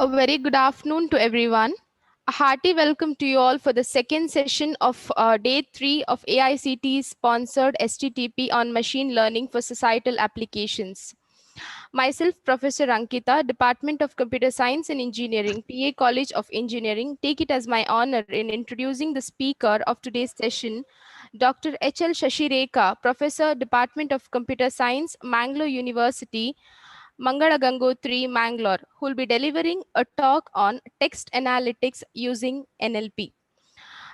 A very good afternoon to everyone. A hearty welcome to you all for the second session of day 3 of AICT sponsored STTP on machine learning for societal applications. Myself, Professor Ankita, Department of Computer Science and Engineering, PA College of Engineering, take it as my honor in introducing the speaker of today's session, Dr. H.L. Shashirekha, Professor, Department of Computer Science, Mangalore University, Mangala Gangotri, Mangalore, who will be delivering a talk on text analytics using NLP.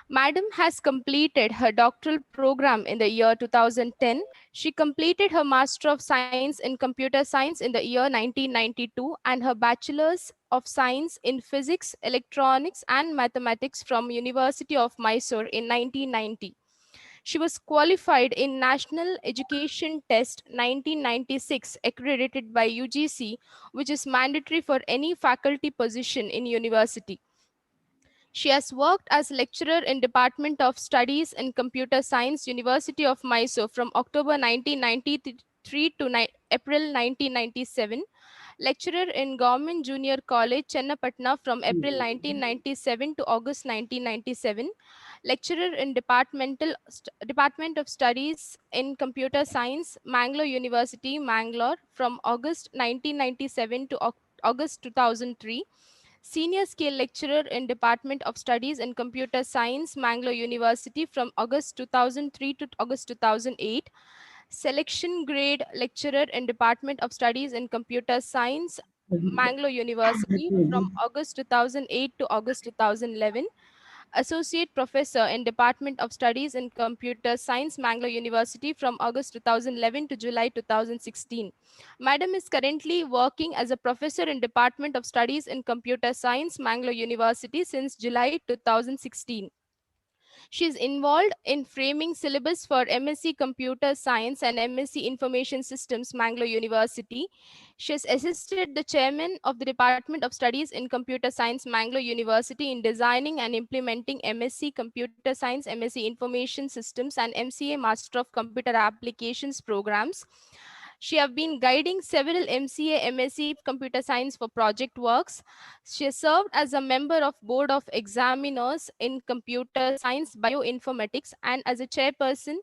Madam has completed her doctoral program in the year 2010. She completed her Master of Science in Computer Science in the year 1992 and her Bachelor's of Science in Physics, Electronics and Mathematics from University of Mysore in 1990. She was qualified in National Education Test 1996 accredited by UGC, which is mandatory for any faculty position in university. She has worked as lecturer in Department of Studies in Computer Science, University of Mysore from October 1993 to April 1997. Lecturer in Government Junior College, Chennapatna from April 1997 to August 1997. Lecturer in Department of Studies in Computer Science, Mangalore University, Mangalore from August 1997 to August 2003. Senior Scale Lecturer in Department of Studies in Computer Science, Mangalore University from August 2003 to August 2008. Selection Grade Lecturer in Department of Studies in Computer Science, Mangalore University from August 2008 to August 2011. Associate Professor in Department of Studies in Computer Science, Mangalore University from August 2011 to July 2016. Madam is currently working as a professor in Department of Studies in Computer Science, Mangalore University since July 2016. She is involved in framing syllabus for MSc Computer Science and MSc Information Systems, Mangalore University. She has assisted the chairman of the Department of Studies in Computer Science, Mangalore University in designing and implementing MSc Computer Science, MSc Information Systems and MCA Master of Computer Applications programs. She have been guiding several MCA, MSc Computer Science for project works. She has served as a member of Board of Examiners in Computer Science Bioinformatics and as a chairperson,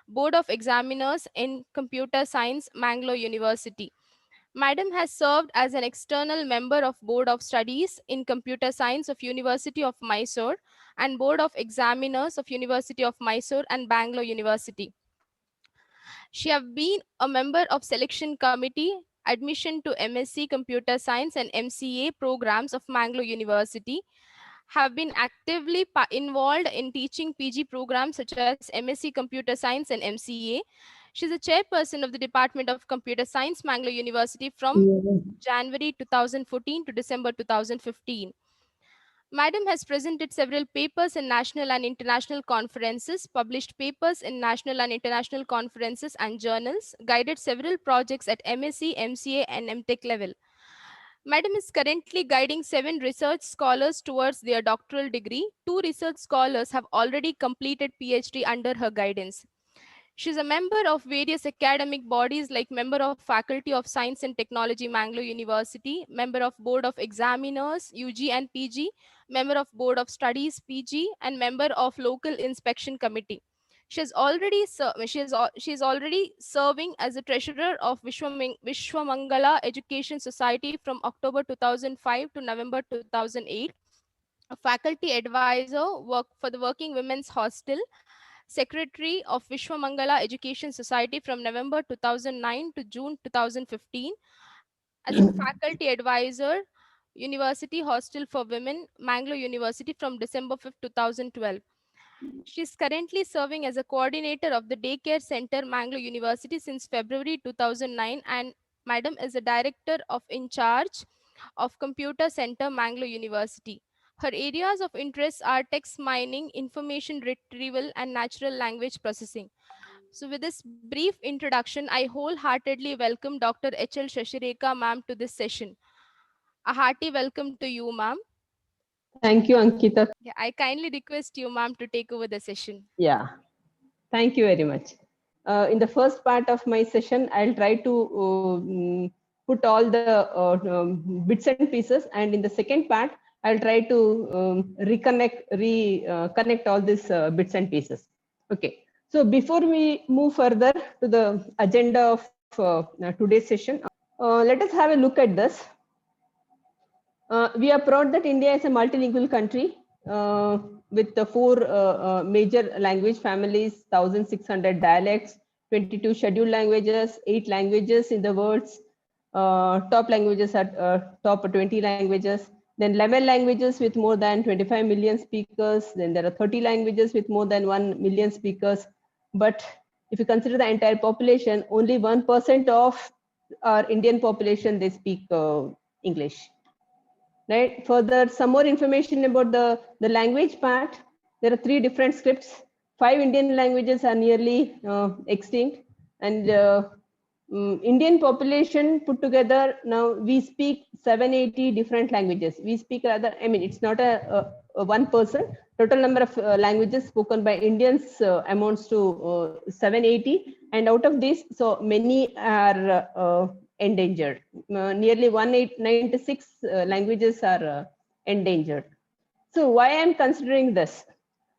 Board of Examiners in Computer Science, Mangalore University. Madam has served as an external member of Board of Studies in Computer Science of University of Mysore and Board of Examiners of University of Mysore and Bangalore University. She have been a member of Selection Committee, Admission to MSc Computer Science and MCA programs of Mangalore University, have been actively involved in teaching PG programs such as MSc Computer Science and MCA. She's a chairperson of the Department of Computer Science, Mangalore University from January 2014 to December 2015. Madam has presented several papers in national and international conferences, published papers in national and international conferences and journals, guided several projects at MSc, MCA, and MTech level. Madam is currently guiding 7 research scholars towards their doctoral degree. 2 research scholars have already completed PhD under her guidance. She is a member of various academic bodies like member of Faculty of Science and Technology, Mangalore University, member of Board of Examiners, UG and PG, member of Board of Studies, PG, and member of Local Inspection Committee. She is already serving as the treasurer of Vishwamangala Education Society from October 2005 to November 2008, a faculty advisor for the Working Women's Hostel, secretary of Vishwamangala Education Society from November 2009 to June 2015, as a faculty advisor, University Hostel for Women, Mangalore University from December 5, 2012. She is currently serving as a coordinator of the Daycare Center, Mangalore University since February 2009, and Madam is a director of in charge of Computer Center, Mangalore University. Her areas of interest are text mining, information retrieval, and natural language processing. So with this brief introduction, I wholeheartedly welcome Dr. H.L. Shashirekha ma'am to this session. A hearty welcome to you, ma'am. Thank you, Ankita. Yeah, I kindly request you, ma'am, to take over the session. Yeah, thank you very much. In the first part of my session, I'll try to put all the bits and pieces, and in the second part, I'll try to reconnect all these bits and pieces. Okay. So before we move further to the agenda of today's session, let us have a look at this. We are proud that India is a multilingual country with the four major language families, 1,600 dialects, 22 scheduled languages, 8 languages in the worlds. Top languages are top 20 languages. Then 11 languages with more than 25 million speakers. Then there are 30 languages with more than 1 million speakers. But if you consider the entire population, only 1% of our Indian population, they speak English. Right. Further, some more information about the language part. There are 3 different scripts. 5 Indian languages are nearly extinct, and Indian population put together, now we speak 780 different languages. We speak rather, I mean, it's not a one person. Total number of languages spoken by Indians amounts to 780, and out of this, so many are endangered. Nearly 196 languages are endangered. So why I'm considering this?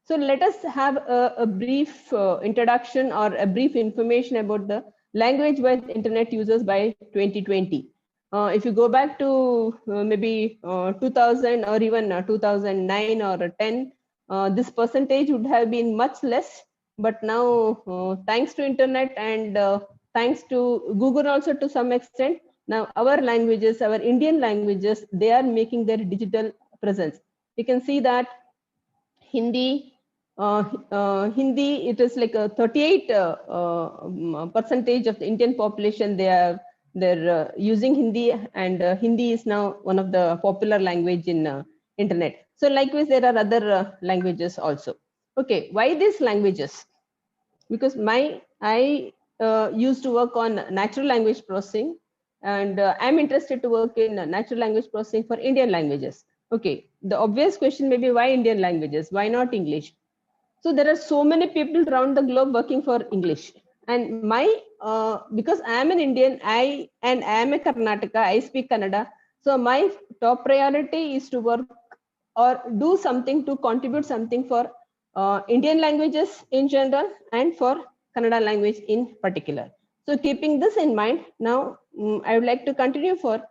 So let us have a brief introduction or a brief information about the language-wise internet users by 2020. If you go back to maybe 2000 or even 2009 or 10, this percentage would have been much less. But now, thanks to internet and thanks to Google also to some extent, now our languages, our Indian languages, they are making their digital presence. You can see that Hindi, Hindi, it is like a 38 percentage of the Indian population. They're using Hindi, and Hindi is now one of the popular language in internet. So likewise, there are other languages also. Okay, why these languages? Because I used to work on natural language processing, and I'm interested to work in natural language processing for Indian languages. Okay, the obvious question may be, why Indian languages? Why not English? So there are so many people around the globe working for English, and my because I am an Indian, I am a Karnataka, I speak Kannada. So my top priority is to work or do something to contribute something for Indian languages in general and for Kannada language in particular. So keeping this in mind, now I would like to continue for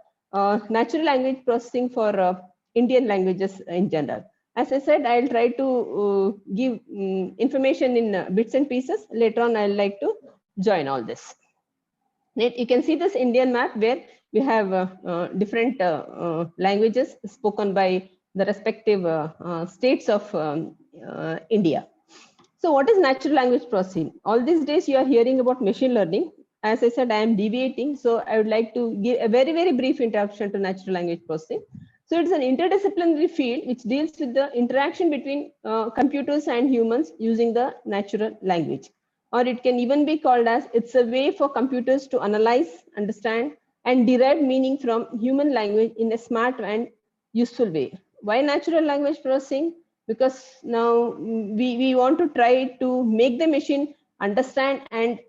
natural language processing for Indian languages in general. As I said, I'll try to give information in bits and pieces. Later on, I'll like to join all this. You can see this Indian map where we have different languages spoken by the respective states of India. So what is natural language processing? All these days you are hearing about machine learning. As I said, I am deviating. So I would like to give a very, very brief introduction to natural language processing. So it's an interdisciplinary field which deals with the interaction between computers and humans using the natural language. Or it can even be called as, it's a way for computers to analyze, understand, and derive meaning from human language in a smart and useful way. Why natural language processing? Because now we want to try to make the machine understand and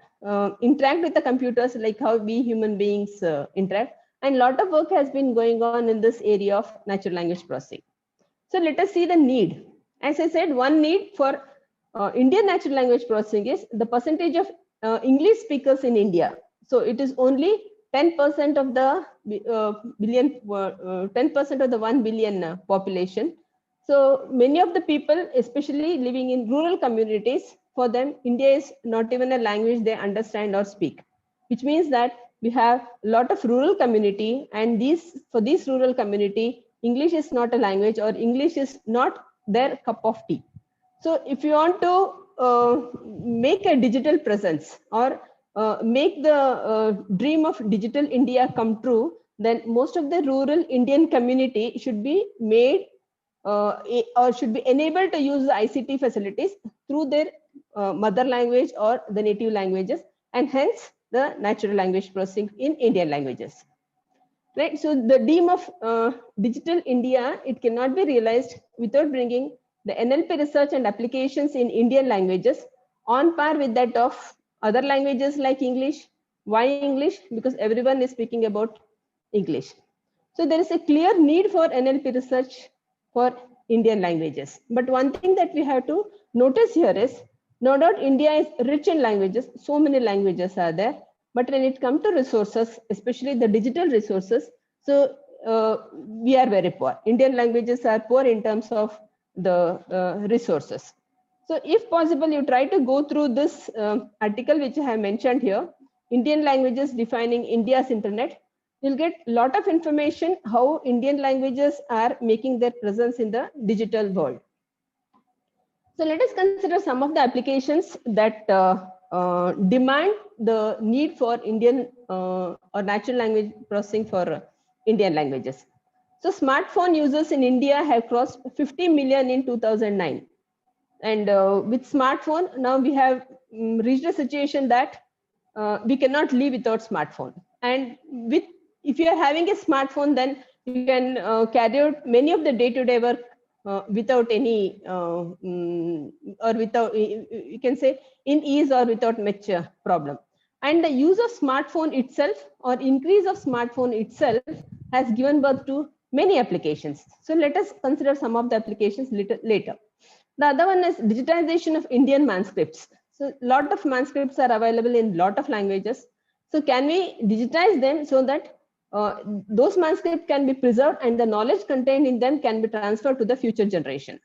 interact with the computers like how we human beings interact. And a lot of work has been going on in this area of natural language processing. So let us see the need. As I said, one need for Indian natural language processing is the percentage of English speakers in India. So it is only 10% of the 10% of the 1 billion population. So many of the people, especially living in rural communities, for them, India is not even a language they understand or speak, which means that we have a lot of rural community, and for this rural community, English is not a language, or English is not their cup of tea. So if you want to make a digital presence or make the dream of digital India come true, then most of the rural Indian community should be made or should be enabled to use the ICT facilities through their mother language or the native languages, and hence the natural language processing in Indian languages. Right. So the dream of digital India, it cannot be realized without bringing the NLP research and applications in Indian languages on par with that of other languages like English. Why English? Because everyone is speaking about English. So there is a clear need for NLP research for Indian languages. But one thing that we have to notice here is, no doubt India is rich in languages, so many languages are there, but when it comes to resources, especially the digital resources, so we are very poor. Indian languages are poor in terms of the resources. So if possible, you try to go through this article which I have mentioned here, Indian languages defining India's internet. You'll get a lot of information how Indian languages are making their presence in the digital world. So let us consider some of the applications that demand the need for Indian or natural language processing for Indian languages. So smartphone users in India have crossed 50 million in 2009. And with smartphone, now we have reached a situation that we cannot live without smartphone. And with, if you are having a smartphone, then you can carry out many of the day-to-day work without any or without, you can say, in ease or without much problem. And the use of smartphone itself or increase of smartphone itself has given birth to many applications. So let us consider some of the applications later. The other one is digitization of Indian manuscripts. So a lot of manuscripts are available in lot of languages. So can we digitize them so that those manuscripts can be preserved and the knowledge contained in them can be transferred to the future generation.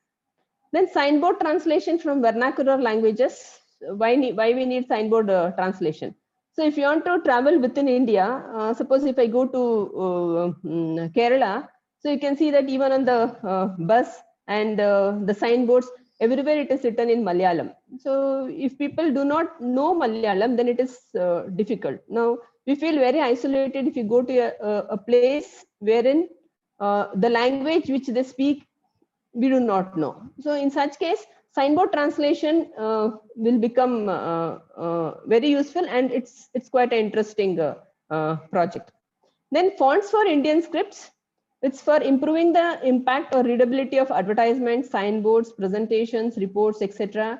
Then signboard translation from vernacular languages. Why we need signboard translation? So if you want to travel within India, suppose if I go to Kerala, so you can see that even on the bus and the signboards, everywhere it is written in Malayalam. So if people do not know Malayalam, then it is difficult. Now, we feel very isolated if you go to a place wherein the language which they speak, we do not know. So in such case, signboard translation will become very useful, and it's quite an interesting project. Then fonts for Indian scripts. It's for improving the impact or readability of advertisements, signboards, presentations, reports, etc.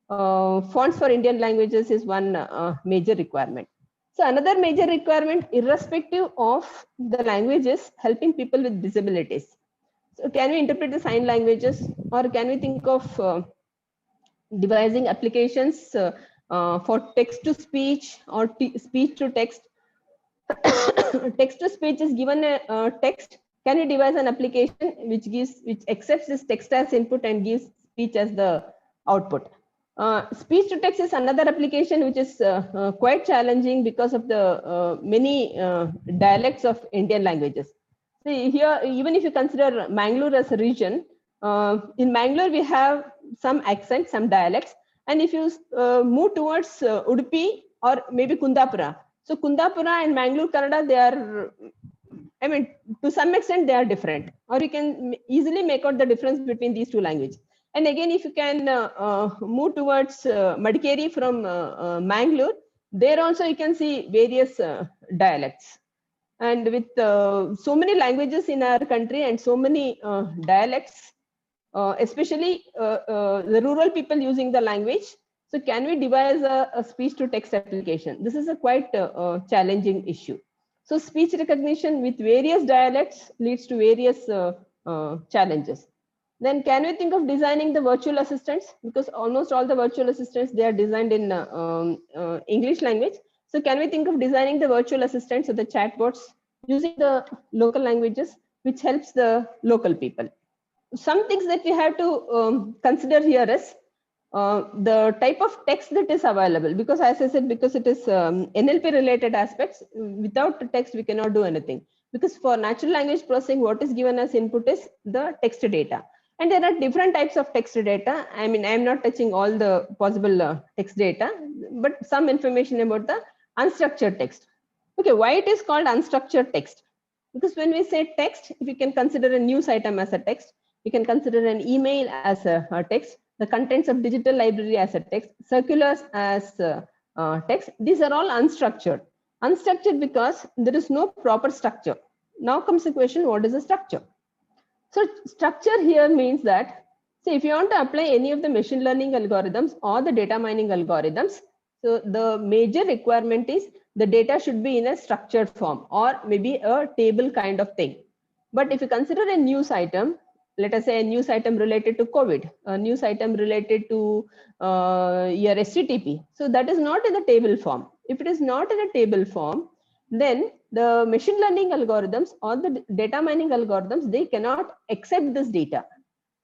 Fonts for Indian languages is one major requirement. So another major requirement, irrespective of the languages, helping people with disabilities. So can we interpret the sign languages, or can we think of devising applications for text to speech or speech to text? Text to speech is given a text. Can we devise an application which accepts this text as input and gives speech as the output? Speech to text is another application which is quite challenging because of the many dialects of Indian languages. See here, even if you consider Mangalore as a region, in Mangalore we have some accents, some dialects, and if you move towards Udupi or maybe Kundapura, so Kundapura and Mangalore Kannada, they are, I mean, to some extent they are different, or you can easily make out the difference between these two languages. And again, if you can move towards Madikeri from Mangalore, there also you can see various dialects. And with so many languages in our country and so many dialects, especially the rural people using the language, so can we devise a speech to text application? This is a quite challenging issue. So speech recognition with various dialects leads to various challenges. Then can we think of designing the virtual assistants? Because almost all the virtual assistants, they are designed in English language. So can we think of designing the virtual assistants or the chatbots using the local languages, which helps the local people? Some things that we have to consider here is the type of text that is available, because as I said, because it is NLP related aspects, without the text we cannot do anything, because for natural language processing, what is given as input is the text data, and there are different types of text data. I mean, I'm not touching all the possible text data, but some information about the unstructured text. Okay, why it is called unstructured text? Because when we say text, if you can consider a news item as a text, you can consider an email as a text, the contents of digital library as a text, circulars as text. These are all unstructured. Unstructured because there is no proper structure. Now comes the question, what is a structure? So structure here means that, see, if you want to apply any of the machine learning algorithms or the data mining algorithms, so the major requirement is the data should be in a structured form or maybe a table kind of thing. But if you consider a news item, let us say a news item related to COVID, a news item related to your HTTP, so that is not in the table form. If it is not in a table form, then the machine learning algorithms or the data mining algorithms, they cannot accept this data.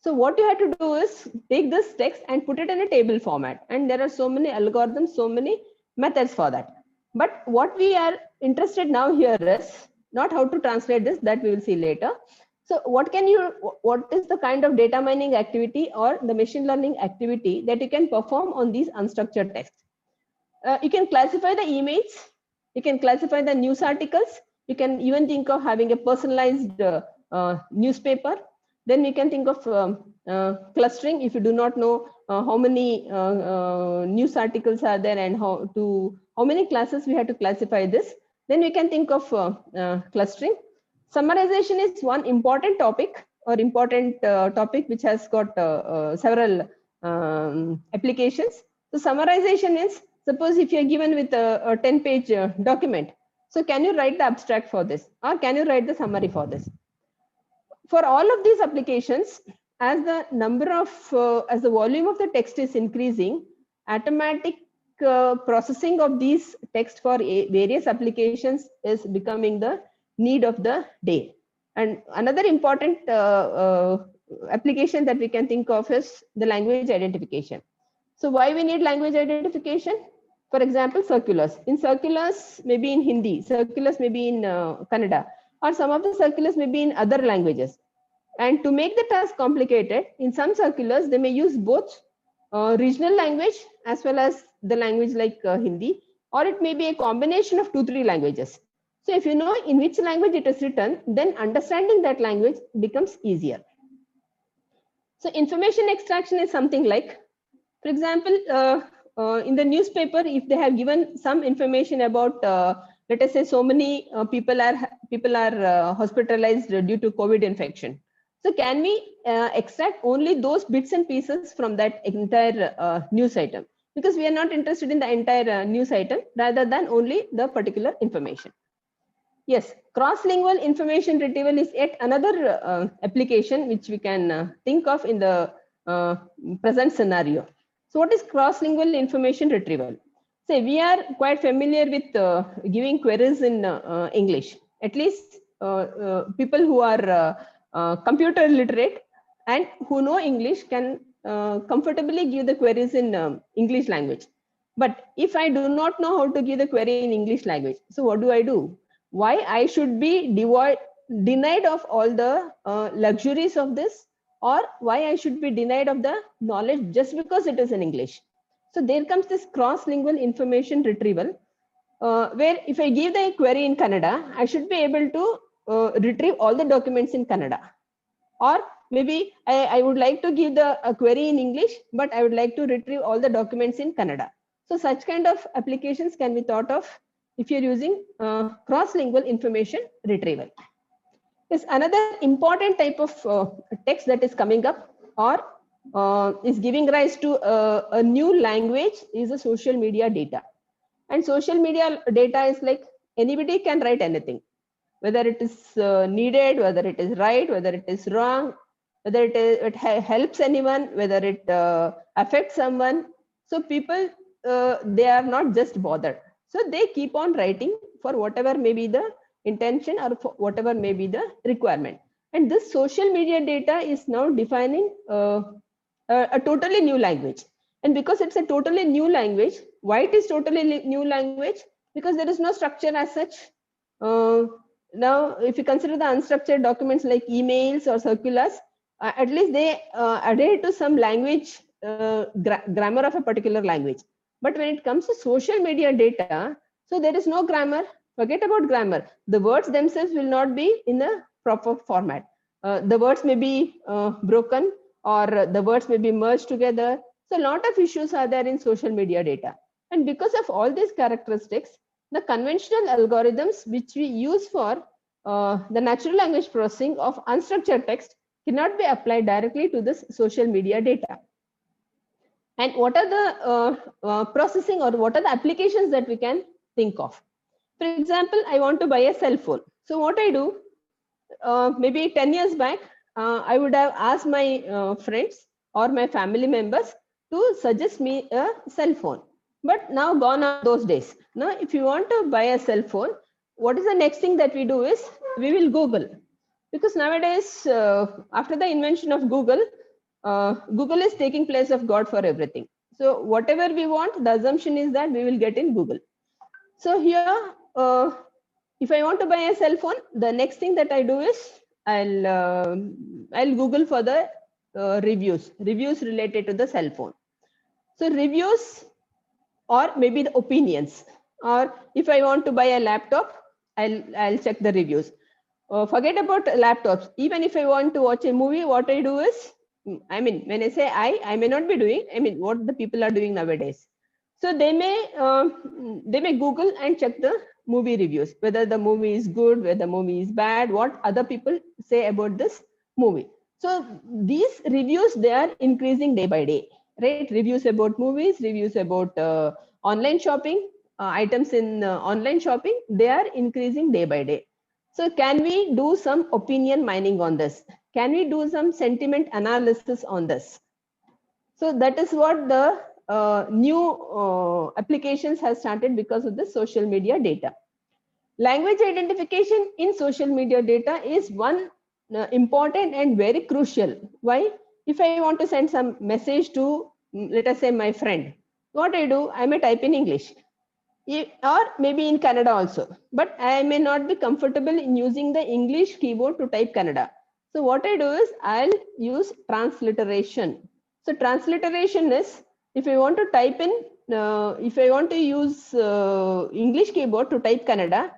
So what you have to do is take this text and put it in a table format. And there are so many algorithms, so many methods for that. But what we are interested now here is not how to translate this, that we will see later. So what is the kind of data mining activity or the machine learning activity that you can perform on these unstructured texts? You can classify the emails, you can classify the news articles, you can even think of having a personalized newspaper. Then we can think of clustering. If you do not know how many news articles are there and how many classes we have to classify this, then we can think of clustering. Summarization is one important topic or important topic which has got several applications. So summarization is, suppose if you're given with a 10-page document, so can you write the abstract for this or can you write the summary for this? For all of these applications, as the number of, as the volume of the text is increasing, automatic processing of these text for various applications is becoming the need of the day. And another important application that we can think of is the language identification. So why we need language identification? For example, circulars. In circulars, maybe in Hindi, circulars maybe in Kannada, or some of the circulars may be in other languages. And to make the task complicated, in some circulars, they may use both regional language as well as the language like Hindi, or it may be a combination of 2-3 languages. So if you know in which language it is written, then understanding that language becomes easier. So information extraction is something like, for example, in the newspaper, if they have given some information about, let us say, so many people are hospitalized due to COVID infection. So can we extract only those bits and pieces from that entire news item? Because we are not interested in the entire news item rather than only the particular information. Yes, cross-lingual information retrieval is yet another application which we can think of in the present scenario. So what is cross-lingual information retrieval? Say we are quite familiar with giving queries in English. At least people who are computer literate and who know English can comfortably give the queries in English language. But if I do not know how to give the query in English language, so what do? Why I should be denied of all the luxuries of this, or why I should be denied of the knowledge just because it is in English? So there comes this cross-lingual information retrieval, where if I give the query in Kannada, I should be able to retrieve all the documents in Kannada. Or maybe I would like to give the query in English, but I would like to retrieve all the documents in Kannada. So such kind of applications can be thought of if you're using cross-lingual information retrieval. There's another important type of text that is coming up or is giving rise to a new language is a social media data. And social media data is like anybody can write anything, whether it is needed, whether it is right, whether it is wrong, whether it helps anyone, whether it affects someone. So people, they are not just bothered. So they keep on writing for whatever may be the intention or for whatever may be the requirement. And this social media data is now defining a totally new language. And because it's a totally new language, why it is totally new language? Because there is no structure as such. Now, if you consider the unstructured documents like emails or circulars, at least they adhere to some language, grammar of a particular language. But when it comes to social media data, so there is no grammar. Forget about grammar. The words themselves will not be in a proper format. The words may be broken or the words may be merged together. So a lot of issues are there in social media data. And because of all these characteristics, the conventional algorithms which we use for the natural language processing of unstructured text cannot be applied directly to this social media data. And what are the processing or what are the applications that we can think of? For example, I want to buy a cell phone. So what I do, maybe 10 years back, I would have asked my friends or my family members to suggest me a cell phone. But now gone are those days. Now, if you want to buy a cell phone, what is the next thing that we do is we will Google. Because nowadays, after the invention of Google, Google is taking place of God for everything. So whatever we want, the assumption is that we will get in Google. So here, if I want to buy a cell phone, the next thing that I do is I'll Google for the reviews related to the cell phone. So reviews or maybe the opinions. Or if I want to buy a laptop, I'll check the reviews. Forget about laptops. Even if I want to watch a movie, what I do is, I mean, when I say I may not be doing, I mean, what the people are doing nowadays. So they may Google and check the movie reviews, whether the movie is good, whether the movie is bad, what other people say about this movie. So these reviews, they are increasing day by day, right? Reviews about movies, reviews about online shopping, items in online shopping, they are increasing day by day. So can we do some opinion mining on this? Can we do some sentiment analysis on this? So that is what the new applications has started because of the social media data. Language identification in social media data is one important and very crucial. Why? If I want to send some message to, let us say, my friend, what I do, I may type in English or maybe in Kannada also, but I may not be comfortable in using the English keyboard to type Kannada. So what I do is I'll use transliteration. So transliteration is, if I want to type in, if I want to use English keyboard to type Kannada,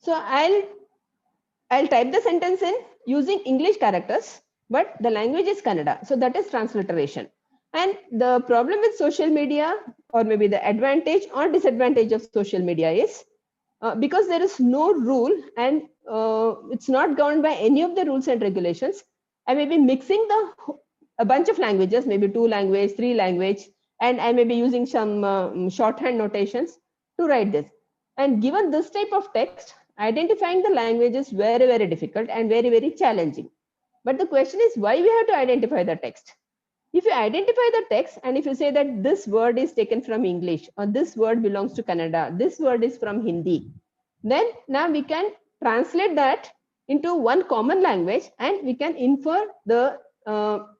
so I'll type the sentence in using English characters, but the language is Kannada. So that is transliteration. And the problem with social media, or maybe the advantage or disadvantage of social media is, because there is no rule and it's not governed by any of the rules and regulations, I may be mixing a bunch of languages, maybe 2 language, 3 language, and I may be using some shorthand notations to write this. And given this type of text, identifying the language is very, very difficult and very, very challenging. But the question is, why we have to identify the text? If you identify the text and if you say that this word is taken from English, or this word belongs to Kannada, this word is from Hindi, then now we can translate that into one common language and we can infer the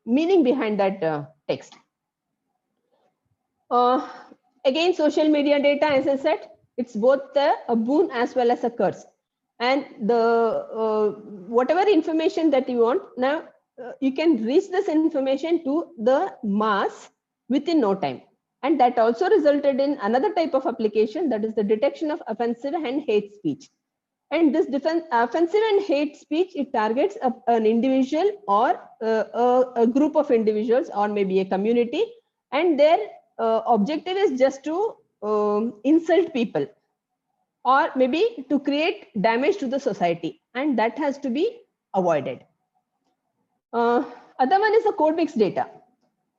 meaning behind that text. Again, social media data, as I said, it's both a boon as well as a curse. And the whatever information that you want, now you can reach this information to the mass within no time. And that also resulted in another type of application, that is the detection of offensive and hate speech. And this offensive and hate speech, it targets an individual or a group of individuals or maybe a community, and their objective is just to insult people or maybe to create damage to the society, and that has to be avoided. Other one is the code mix data.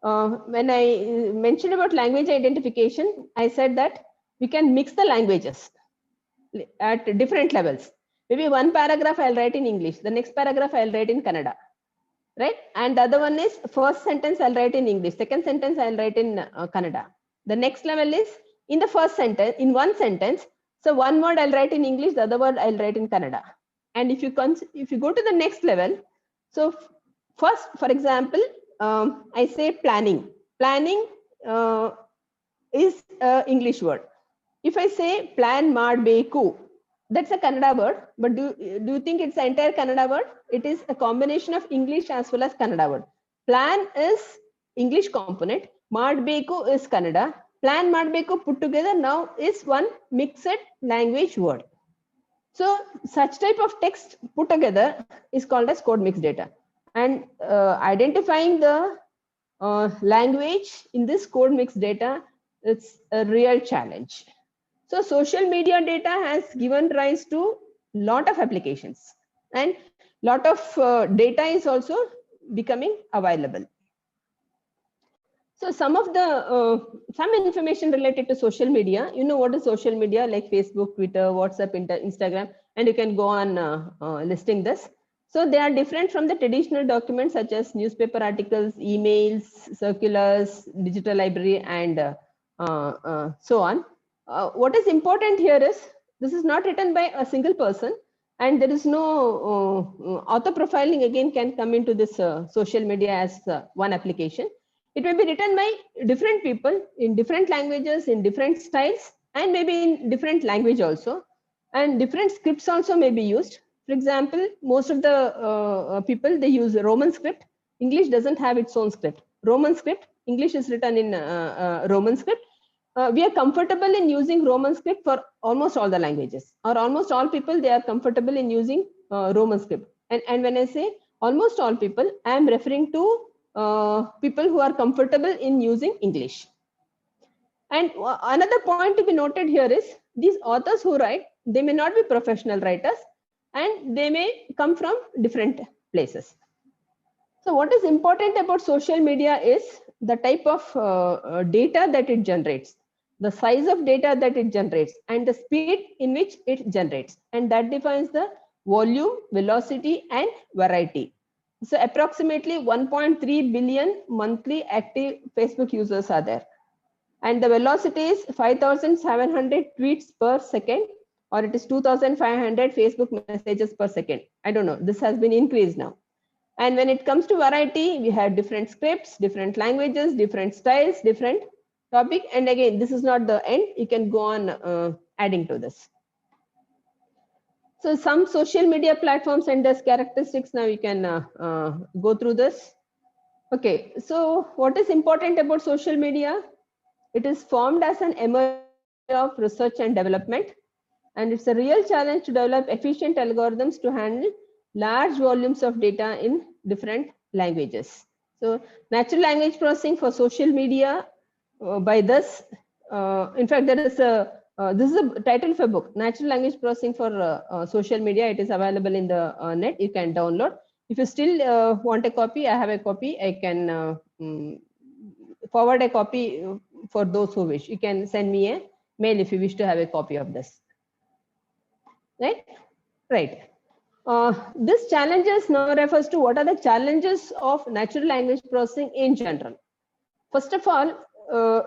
When I mentioned about language identification, I said that we can mix the languages at different levels. Maybe one paragraph I'll write in English, the next paragraph I'll write in Kannada, right? And the other one is first sentence I'll write in English, second sentence I'll write in Kannada. The next level is in the first sentence, in one sentence, so one word I'll write in English, the other word I'll write in Kannada. And if you go to the next level, so first, for example, I say planning. Planning is an English word. If I say plan ಮಾಡಬೇಕು, that's a Kannada word, but do you think it's the entire Kannada word? It is a combination of English as well as Kannada word. Plan is English component, ಮಾಡಬೇಕು is Kannada, plan ಮಾಡಬೇಕು put together now is one mixed language word. So such type of text put together is called as code mix data. And identifying the language in this code mix data, it's a real challenge. So social media data has given rise to lot of applications, and lot of data is also becoming available. So some information related to social media. You know what is social media, like Facebook, Twitter, WhatsApp, Instagram, and you can go on listing this. So they are different from the traditional documents such as newspaper articles, emails, circulars, digital library, and so on. What is important here is this is not written by a single person, and there is no author profiling again can come into this social media as one application. It may be written by different people in different languages, in different styles, and maybe in different language also, and different scripts also may be used. For example, most of the people, they use Roman script. English doesn't have its own script. Roman script, English is written in Roman script. We are comfortable in using Roman script for almost all the languages, or almost all people, they are comfortable in using Roman script. And when I say almost all people, I am referring to people who are comfortable in using English. And another point to be noted here is these authors who write, they may not be professional writers, and they may come from different places. So what is important about social media is the type of data that it generates, the size of data that it generates, and the speed in which it generates. And that defines the volume, velocity, and variety. So approximately 1.3 billion monthly active Facebook users are there. And the velocity is 5,700 tweets per second, or it is 2,500 Facebook messages per second. I don't know, this has been increased now. And when it comes to variety, we have different scripts, different languages, different styles, different topic. And again, this is not the end. You can go on adding to this. So some social media platforms and their characteristics, now you can go through this. Okay, so what is important about social media? It is formed as an emerging area of research and development. And it's a real challenge to develop efficient algorithms to handle large volumes of data in different languages. So natural language processing for social media by this, in fact, there is this is a title of a book, Natural Language Processing for Social Media. It is available in the net. You can download. If you still want a copy, I have a copy. I can forward a copy for those who wish. You can send me a mail if you wish to have a copy of this. Right. This challenges now refers to what are the challenges of natural language processing in general. First of all,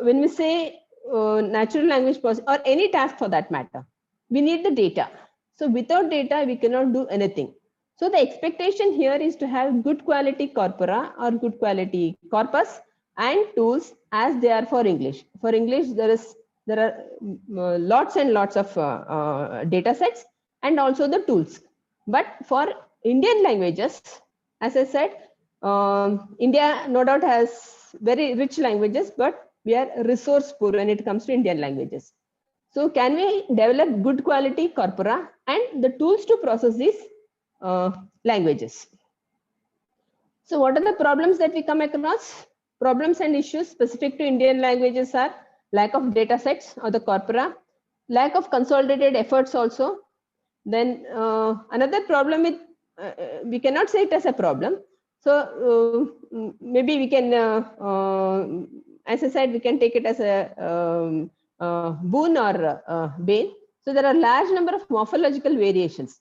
when we say natural language processing or any task for that matter, we need the data. So without data, we cannot do anything. So the expectation here is to have good quality corpora or good quality corpus and tools as they are for English. For English, there are lots and lots of data sets and also the tools. But for Indian languages, as I said, India no doubt has very rich languages, but we are resource poor when it comes to Indian languages. So can we develop good quality corpora and the tools to process these languages? So what are the problems that we come across? Problems and issues specific to Indian languages are lack of data sets or the corpora, lack of consolidated efforts also. Then another problem with, we cannot say it as a problem. So maybe we can, as I said, we can take it as a boon or bane. So there are large number of morphological variations.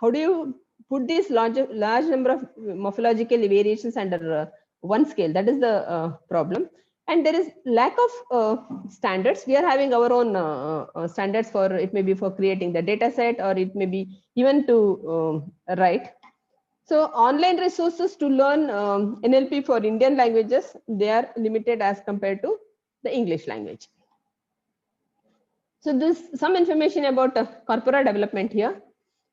How do you put these large number of morphological variations under one scale? That is the problem. And there is lack of standards. We are having our own standards for, it may be for creating the data set, or it may be even to write. So online resources to learn NLP for Indian languages, they are limited as compared to the English language. So this some information about corpora development here,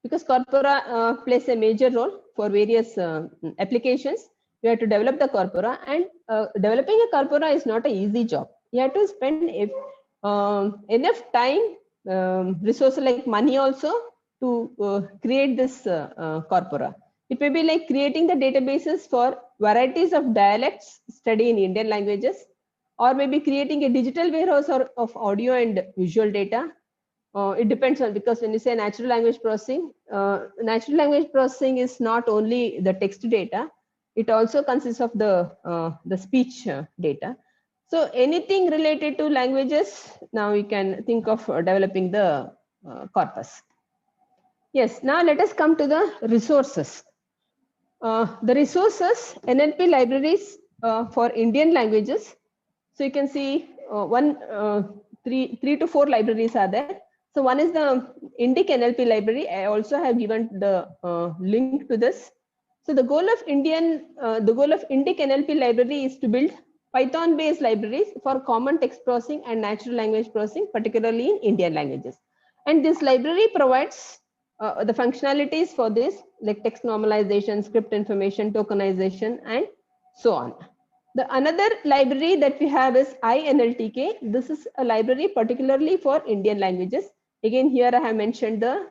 because corpora plays a major role for various applications. You have to develop the corpora, and developing a corpora is not an easy job. You have to spend enough time, resources like money also to create this corpora. It may be like creating the databases for varieties of dialects studied in Indian languages, or maybe creating a digital warehouse of audio and visual data. It depends on, because when you say natural language processing is not only the text data, it also consists of the speech data. So anything related to languages, now you can think of developing the corpus. Yes, now let us come to the resources. The resources, NLP libraries for Indian languages. So you can see three to four libraries are there. So one is the Indic NLP library. I also have given the link to this. So the goal of Indic NLP library is to build Python-based libraries for common text processing and natural language processing, particularly in Indian languages. And this library provides the functionalities for this, like text normalization, script information, tokenization, and so on. The another library that we have is INLTK. This is a library particularly for Indian languages. Again, here I have mentioned the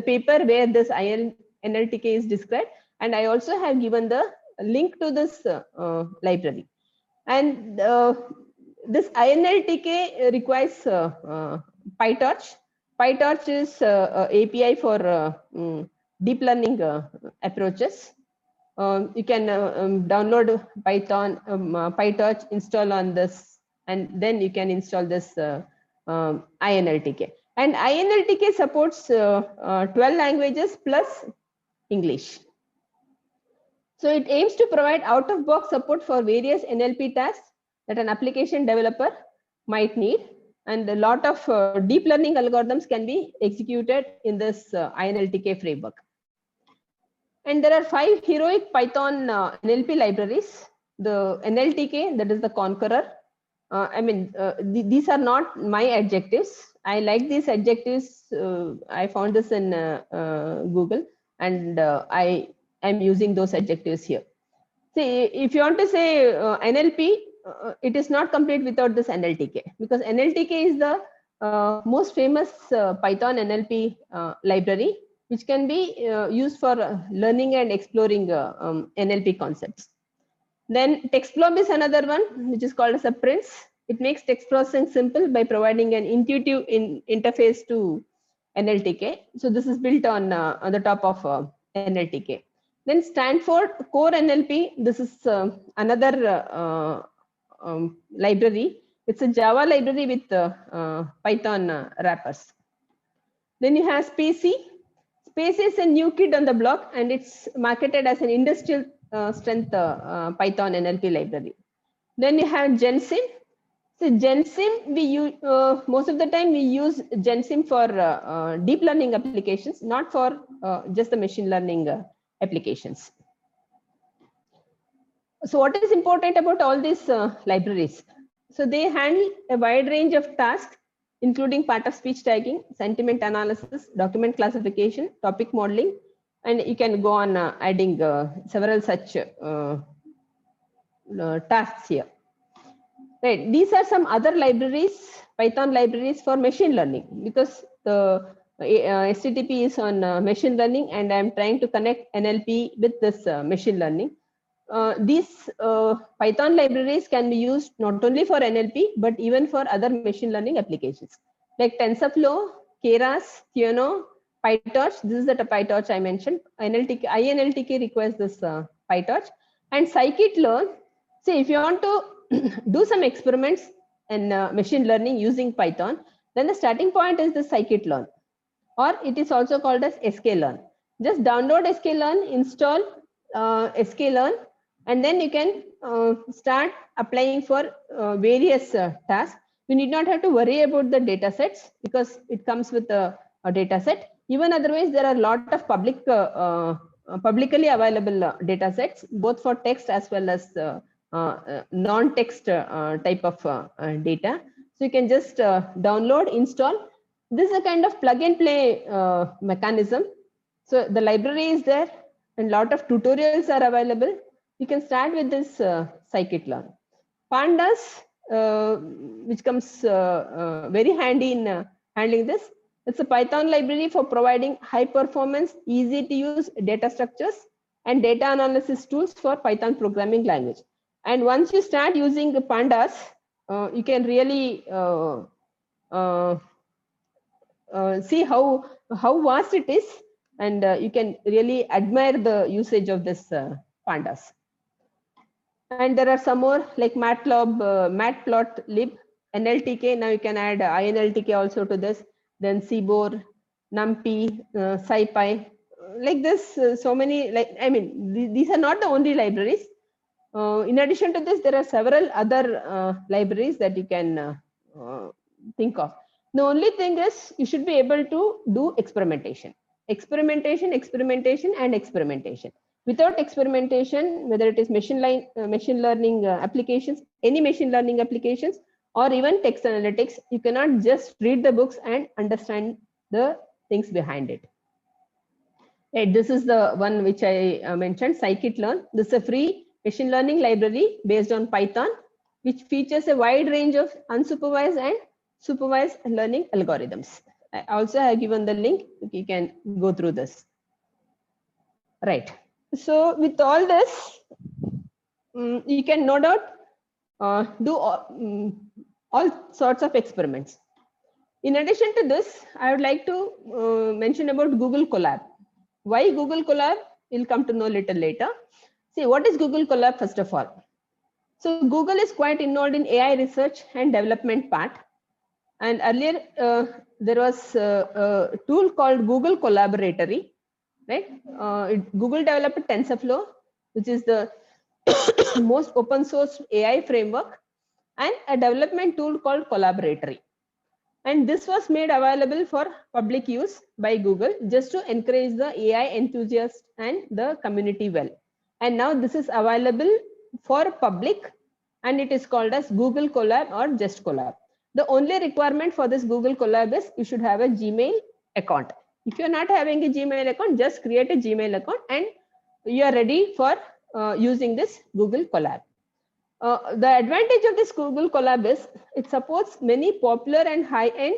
paper where this INLTK is described, and I also have given the link to this library. And this INLTK requires PyTorch. PyTorch is API for deep learning approaches. You can download PyTorch, install on this, and then you can install this INLTK. And INLTK supports 12 languages plus English. So it aims to provide out-of-box support for various NLP tasks that an application developer might need. And a lot of deep learning algorithms can be executed in this INLTK framework. And there are 5 heroic Python NLP libraries. The NLTK, that is the Conqueror. These are not my adjectives. I like these adjectives. I found this in Google, and I am using those adjectives here. See, if you want to say NLP, it is not complete without this NLTK, because NLTK is the most famous Python NLP library, which can be used for learning and exploring NLP concepts. Then TextBlob is another one, which is called as a Prince. It makes text processing simple by providing an intuitive interface to NLTK. So this is built on the top of NLTK. Then Stanford Core NLP. This is another library. It's a Java library with Python wrappers. Then you have Spacey. Spacey is a new kid on the block, and it's marketed as an industrial strength Python NLP library. Then you have Gensim. So Gensim, we use most of the time we use Gensim for deep learning applications, not for just the machine learning applications. So what is important about all these libraries? So they handle a wide range of tasks, including part of speech tagging, sentiment analysis, document classification, topic modeling, and you can go on adding several such tasks here. Right. These are some other libraries, Python libraries for machine learning, because the STTP is on machine learning, and I'm trying to connect NLP with this machine learning. These Python libraries can be used not only for NLP, but even for other machine learning applications like TensorFlow, Keras, Theano, PyTorch. This is the PyTorch I mentioned. INLTK requires this PyTorch, and scikit-learn. See, if you want to do some experiments in machine learning using Python, then the starting point is the scikit-learn, or it is also called as sklearn. Just download sklearn, install sklearn, and then you can start applying for various tasks. You need not have to worry about the data sets, because it comes with a data set. Even otherwise, there are a lot of publicly available data sets, both for text as well as non-text type of data. So you can just download, install. This is a kind of plug and play mechanism. So the library is there, and a lot of tutorials are available. You can start with this scikit-learn. Pandas, which comes very handy in handling this. It's a Python library for providing high performance, easy to use data structures and data analysis tools for Python programming language. And once you start using the pandas, you can really see how vast it is, and you can really admire the usage of this pandas. And there are some more like Matplotlib, NLTK. Now you can add INLTK also to this. Then Cbor, NumPy, SciPy, like this. So many, like, I mean, these are not the only libraries. In addition to this, there are several other libraries that you can think of. The only thing is you should be able to do experimentation, experimentation, experimentation, and experimentation. Without experimentation, whether it is machine learning applications, any machine learning applications, or even text analytics, you cannot just read the books and understand the things behind it. Right, this is the one which I mentioned, scikit-learn. This is a free machine learning library based on Python, which features a wide range of unsupervised and supervised learning algorithms. I also have given the link. You can go through this. Right. So with all this, you can no doubt do all sorts of experiments. In addition to this, I would like to mention about Google Colab. Why Google Colab? You'll come to know little later. See, what is Google Colab first of all? So Google is quite involved in AI research and development part. And earlier, there was a tool called Google Collaboratory, right? Google developed TensorFlow, which is the most open source AI framework, and a development tool called Collaboratory. And this was made available for public use by Google just to encourage the AI enthusiasts and the community well. And now this is available for public, and it is called as Google Colab or just Colab. The only requirement for this Google Colab is you should have a Gmail account. If you're not having a Gmail account, just create a Gmail account and you are ready for using this Google Colab. The advantage of this Google Colab is it supports many popular and high-end,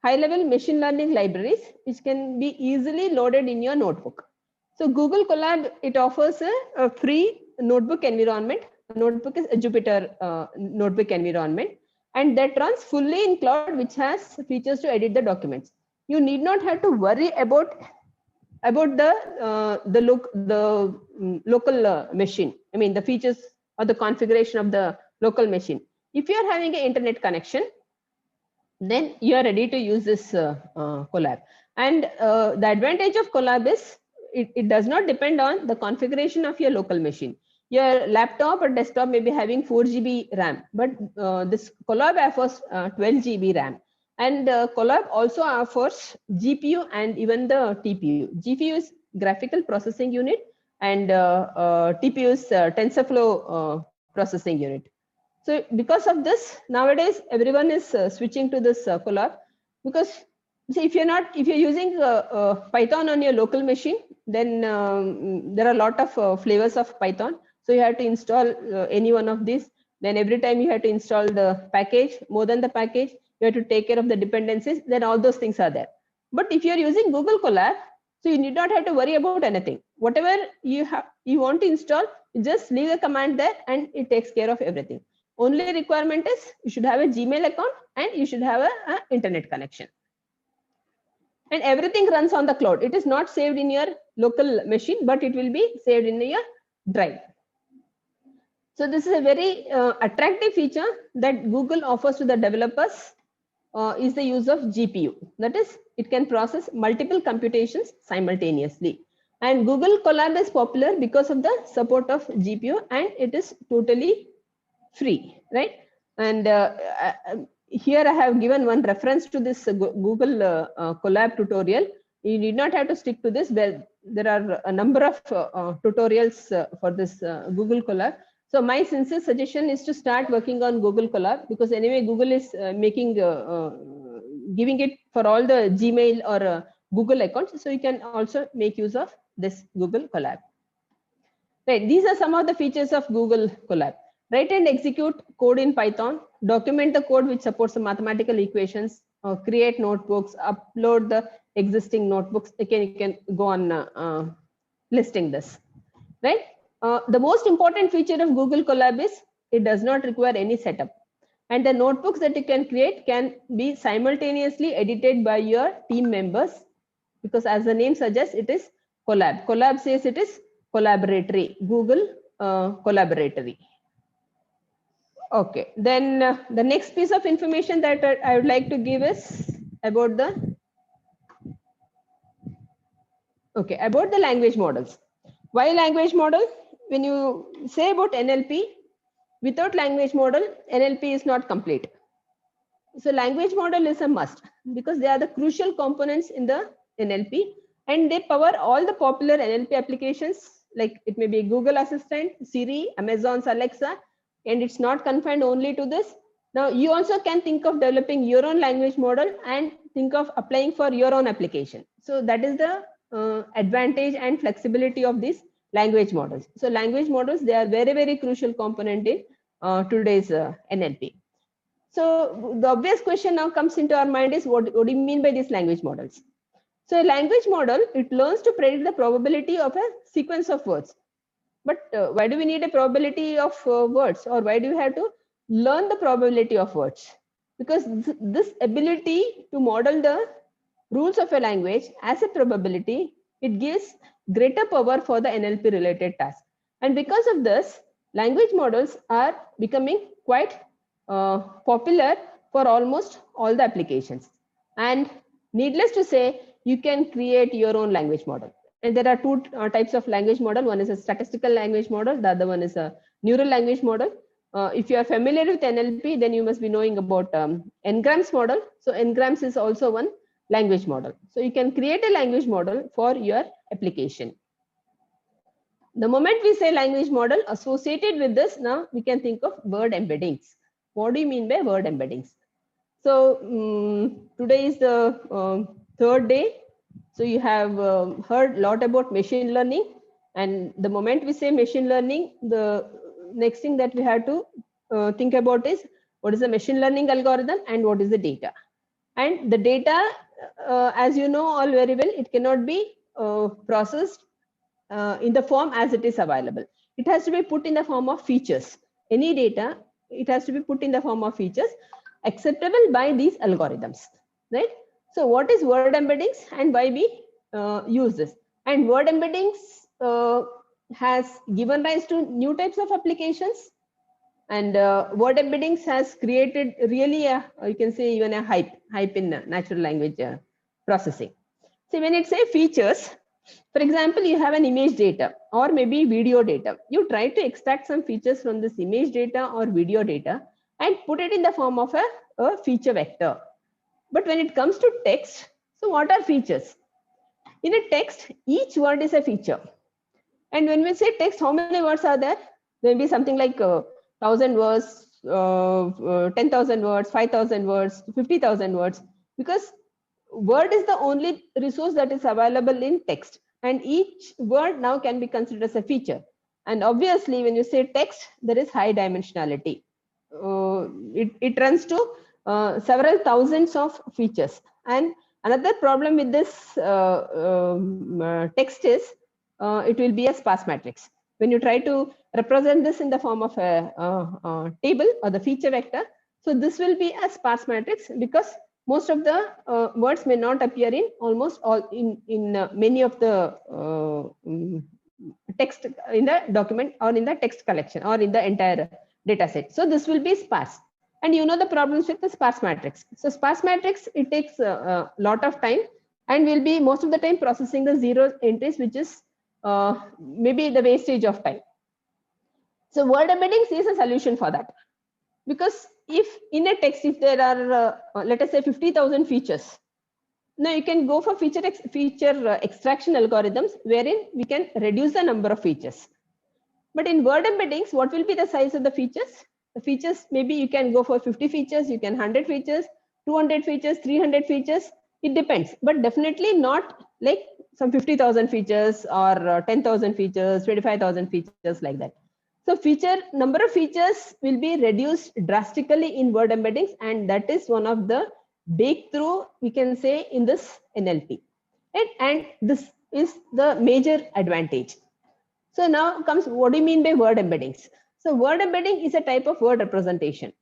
high-level machine learning libraries, which can be easily loaded in your notebook. So Google Colab, it offers a free notebook environment. The notebook is a Jupyter notebook environment, and that runs fully in cloud, which has features to edit the documents. You need not have to worry about the local machine. I mean, the features or the configuration of the local machine. If you are having an internet connection, then you are ready to use this Colab. And the advantage of Colab is it does not depend on the configuration of your local machine. Your laptop or desktop may be having 4 GB RAM, but this Colab offers 12 GB RAM. And Colab also offers GPU and even the TPU. GPU is graphical processing unit, and TPU is TensorFlow processing unit. So because of this, nowadays everyone is switching to this Colab, because see, if you're using Python on your local machine, then there are a lot of flavors of Python. So you have to install any one of these. Then every time you have to install the package, more than the package, you have to take care of the dependencies. Then all those things are there. But if you're using Google Colab, so you need not have to worry about anything. Whatever you want to install, you just leave a command there and it takes care of everything. Only requirement is you should have a Gmail account and you should have an internet connection. And everything runs on the cloud. It is not saved in your local machine, but it will be saved in your drive. So this is a very attractive feature that Google offers to the developers is the use of GPU. That is, it can process multiple computations simultaneously. And Google Colab is popular because of the support of GPU, and it is totally free, right? And here I have given one reference to this Google Colab tutorial. You need not have to stick to this. Well, there are a number of tutorials for this Google Colab. So my sincere suggestion is to start working on Google Colab, because anyway, Google is giving it for all the Gmail or Google accounts. So you can also make use of this Google Colab. Right, these are some of the features of Google Colab. Write and execute code in Python, document the code which supports the mathematical equations, create notebooks, upload the existing notebooks. Again, you can go on listing this, right? The most important feature of Google Colab is it does not require any setup. And the notebooks that you can create can be simultaneously edited by your team members, because as the name suggests, it is Colab. Colab says it is collaboratory, Google Collaboratory, Okay, then the next piece of information that I would like to give is about the language models. Why language model? When you say about NLP, without language model, NLP is not complete. So language model is a must because they are the crucial components in the NLP, and they power all the popular NLP applications, like it may be Google Assistant, Siri, Amazon's Alexa, and it's not confined only to this. Now you also can think of developing your own language model and think of applying for your own application. So that is the advantage and flexibility of these language models. So language models, they are very, very crucial component in today's NLP. So the obvious question now comes into our mind is what do you mean by these language models? So a language model, it learns to predict the probability of a sequence of words. But why do we need a probability of words, or why do we have to learn the probability of words? Because this ability to model the rules of a language as a probability, it gives greater power for the NLP related task. And because of this, language models are becoming quite popular for almost all the applications. And needless to say, you can create your own language model. And there are two types of language model. One is a statistical language model. The other one is a neural language model. If you are familiar with NLP, then you must be knowing about Ngram's model. So Ngrams is also one language model. So you can create a language model for your application. The moment we say language model, associated with this, now we can think of word embeddings. What do you mean by word embeddings? So today is the third day. So you have heard a lot about machine learning. And the moment we say machine learning, the next thing that we have to think about is what is the machine learning algorithm and what is the data. And the data, as you know all very well, it cannot be processed in the form as it is available. It has to be put in the form of features. Any data, it has to be put in the form of features acceptable by these algorithms, right? So what is word embeddings and why we use this? And word embeddings has given rise to new types of applications, and word embeddings has created really a, you can say even a hype in natural language processing. So when it say features, for example, you have an image data or maybe video data. You try to extract some features from this image data or video data and put it in the form of a feature vector. But when it comes to text, so what are features? In a text, each word is a feature. And when we say text, how many words are there? There will be something like 1,000 words, 10,000 words, 5,000 words, 50,000 words, because word is the only resource that is available in text, and each word now can be considered as a feature. And obviously when you say text, there is high dimensionality. It runs to several thousands of features. And another problem with this text is it will be a sparse matrix. When you try to represent this in the form of a table or the feature vector, so this will be a sparse matrix because most of the words may not appear in almost all in many of the text in the document or in the text collection or in the entire data set. So this will be sparse. And you know the problems with the sparse matrix. So sparse matrix, it takes a lot of time and will be most of the time processing the zero entries, which is maybe the wastage of time. So word embeddings is a solution for that. Because if in a text, if there are, let us say 50,000 features, now you can go for feature extraction algorithms wherein we can reduce the number of features. But in word embeddings, what will be the size of the features? The features, maybe you can go for 50 features, you can 100 features, 200 features, 300 features. It depends, but definitely not like some 50,000 features or 10,000 features, 25,000 features like that. So number of features will be reduced drastically in word embeddings, and that is one of the breakthrough we can say in this NLP. And this is the major advantage. So now comes what do you mean by word embeddings? So word embedding is a type of word representation.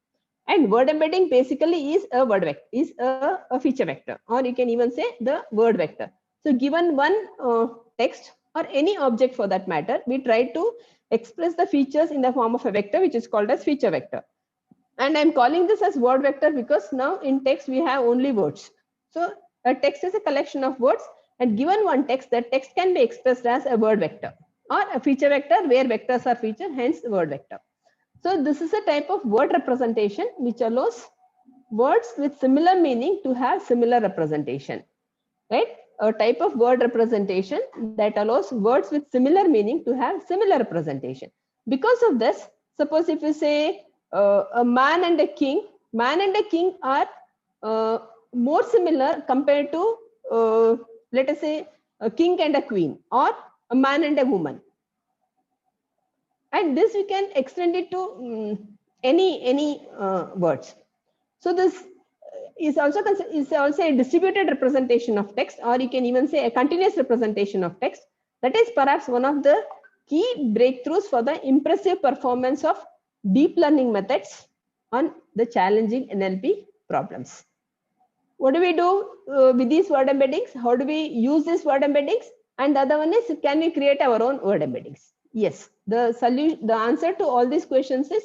And word embedding basically is a word vector, is a feature vector, or you can even say the word vector. So given one text or any object for that matter, we try to express the features in the form of a vector, which is called as feature vector. And I'm calling this as word vector because now in text we have only words. So a text is a collection of words, and given one text, that text can be expressed as a word vector or a feature vector where vectors are featured, hence word vector. So this is a type of word representation which allows words with similar meaning to have similar representation, right? A type of word representation that allows words with similar meaning to have similar representation. Because of this, suppose if you say a man and a king are more similar compared to let us say a king and a queen, or a man and a woman. And this we can extend it to any words. So this is also a distributed representation of text, or you can even say a continuous representation of text. That is perhaps one of the key breakthroughs for the impressive performance of deep learning methods on the challenging NLP problems. What do we do with these word embeddings? How do we use these word embeddings? And the other one is, can we create our own word embeddings? Yes, the answer to all these questions is,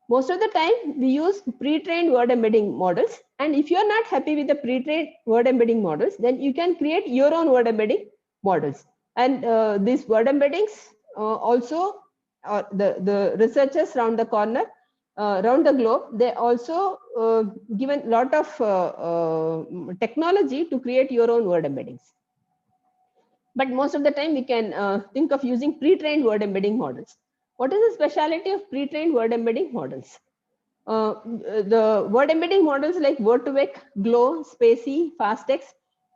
most of the time we use pre-trained word embedding models. And if you're not happy with the pre-trained word embedding models, then you can create your own word embedding models. And these word embeddings also, the researchers around the corner, around the globe, they also given a lot of technology to create your own word embeddings. But most of the time we can think of using pre-trained word embedding models. What is the speciality of pre-trained word embedding models? The word embedding models like Word2Vec, Glow, Spacey, FastText,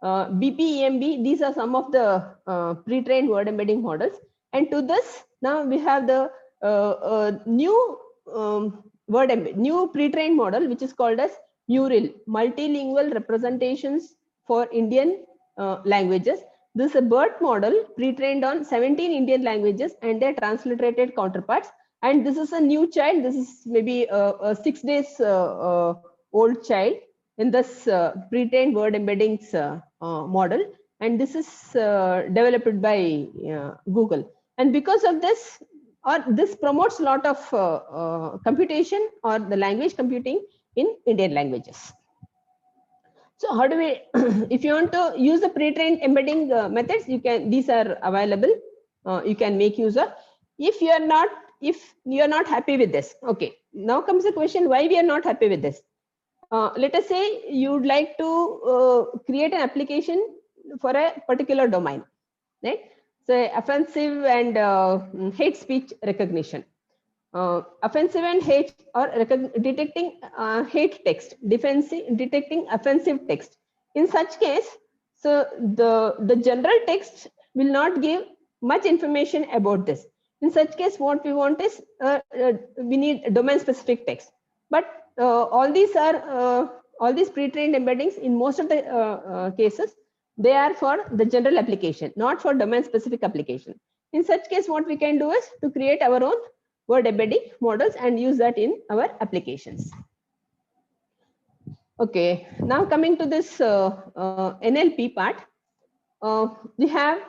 BPEMB, these are some of the pre-trained word embedding models. And to this, now we have the new new pre-trained model, which is called as MURIL, Multilingual Representations for Indian Languages. This is a BERT model pre-trained on 17 Indian languages and their transliterated counterparts. And this is a new child. This is maybe a 6 days old child in this pre-trained word embeddings model. And this is developed by Google. And because of this, or this promotes a lot of computation or the language computing in Indian languages. So how do we, if you want to use the pre-trained embedding methods, you can, these are available. You can make use of. If you are not happy with this, okay, now comes the question, why we are not happy with this? Let us say you would like to create an application for a particular domain, right? So offensive and hate speech recognition. Offensive and hate, or detecting hate text, detecting offensive text. In such case, so the general text will not give much information about this. In such case, what we want is we need domain specific text. But all these pre-trained embeddings, in most of the cases, they are for the general application, not for domain specific application. In such case, what we can do is to create our own word embedding models and use that in our applications. Okay, now coming to this NLP part, we have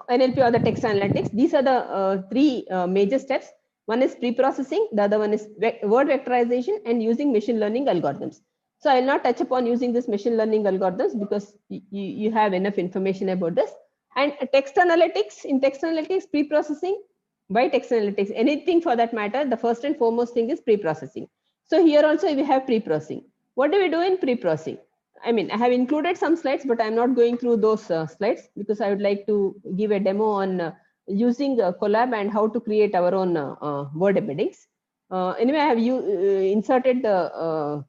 NLP or the text analytics. These are the three major steps. One is pre-processing, the other one is word vectorization and using machine learning algorithms. So I'll not touch upon using this machine learning algorithms because you have enough information about this. And text analytics, in text analytics, pre-processing, by text analytics, anything for that matter, the first and foremost thing is pre-processing. So here also we have pre-processing. What do we do in pre-processing? I mean, I have included some slides, but I'm not going through those slides because I would like to give a demo on using Colab and how to create our own word embeddings. Anyway, I have inserted the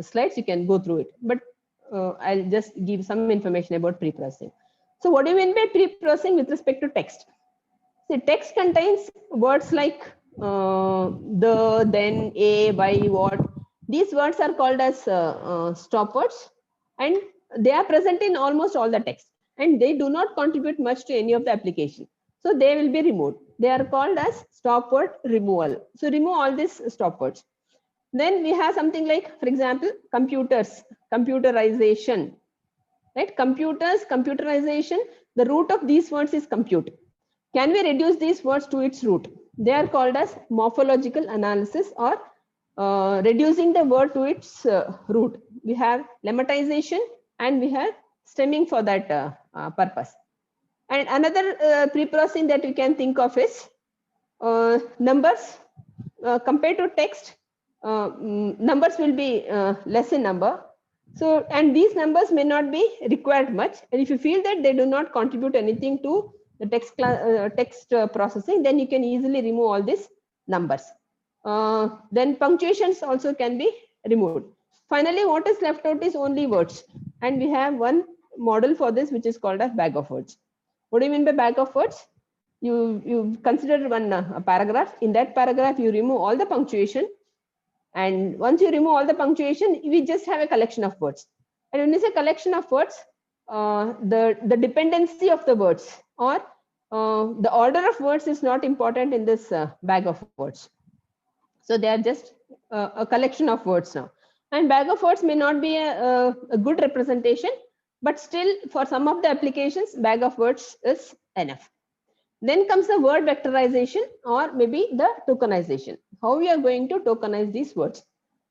slides. You can go through it, but I'll just give some information about pre-processing. So what do you mean by pre-processing with respect to text? See, text contains words like the, then, a, why, what. These words are called as stop words, and they are present in almost all the text, and they do not contribute much to any of the application. So they will be removed. They are called as stop word removal. So remove all these stop words. Then we have something like, for example, computers, computerization, right? Computers, computerization. The root of these words is compute. Can we reduce these words to its root? They are called as morphological analysis or reducing the word to its root. We have lemmatization and we have stemming for that purpose. And another pre-processing that we can think of is numbers. Compared to text, numbers will be less in number. So, and these numbers may not be required much. And if you feel that they do not contribute anything to the text processing, then you can easily remove all these numbers. Then punctuations also can be removed. Finally, what is left out is only words. And we have one model for this, which is called as bag of words. What do you mean by bag of words? You consider one paragraph. In that paragraph, you remove all the punctuation. And once you remove all the punctuation, we just have a collection of words. And when you say collection of words, the dependency of the words or the order of words is not important in this bag of words. So they are just a collection of words now. And bag of words may not be a good representation, but still for some of the applications, bag of words is enough. Then comes the word vectorization or maybe the tokenization. How we are going to tokenize these words.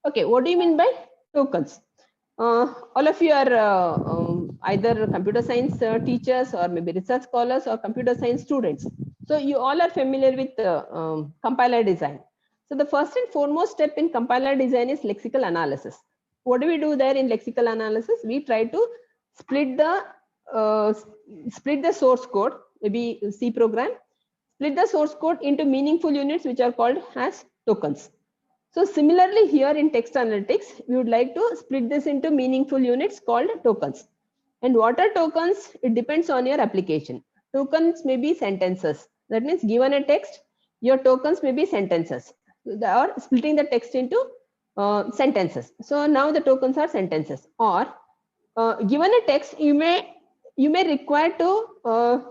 Okay, what do you mean by tokens? All of you are either computer science teachers or maybe research scholars or computer science students. So you all are familiar with compiler design. So the first and foremost step in compiler design is lexical analysis. What do we do there in lexical analysis? We try to split the source code, maybe C program, split the source code into meaningful units, which are called as tokens. So similarly here in text analytics, we would like to split this into meaningful units called tokens. And what are tokens? It depends on your application. Tokens may be sentences. That means given a text, your tokens may be sentences. Or splitting the text into sentences. So now the tokens are sentences. Or given a text, you may require to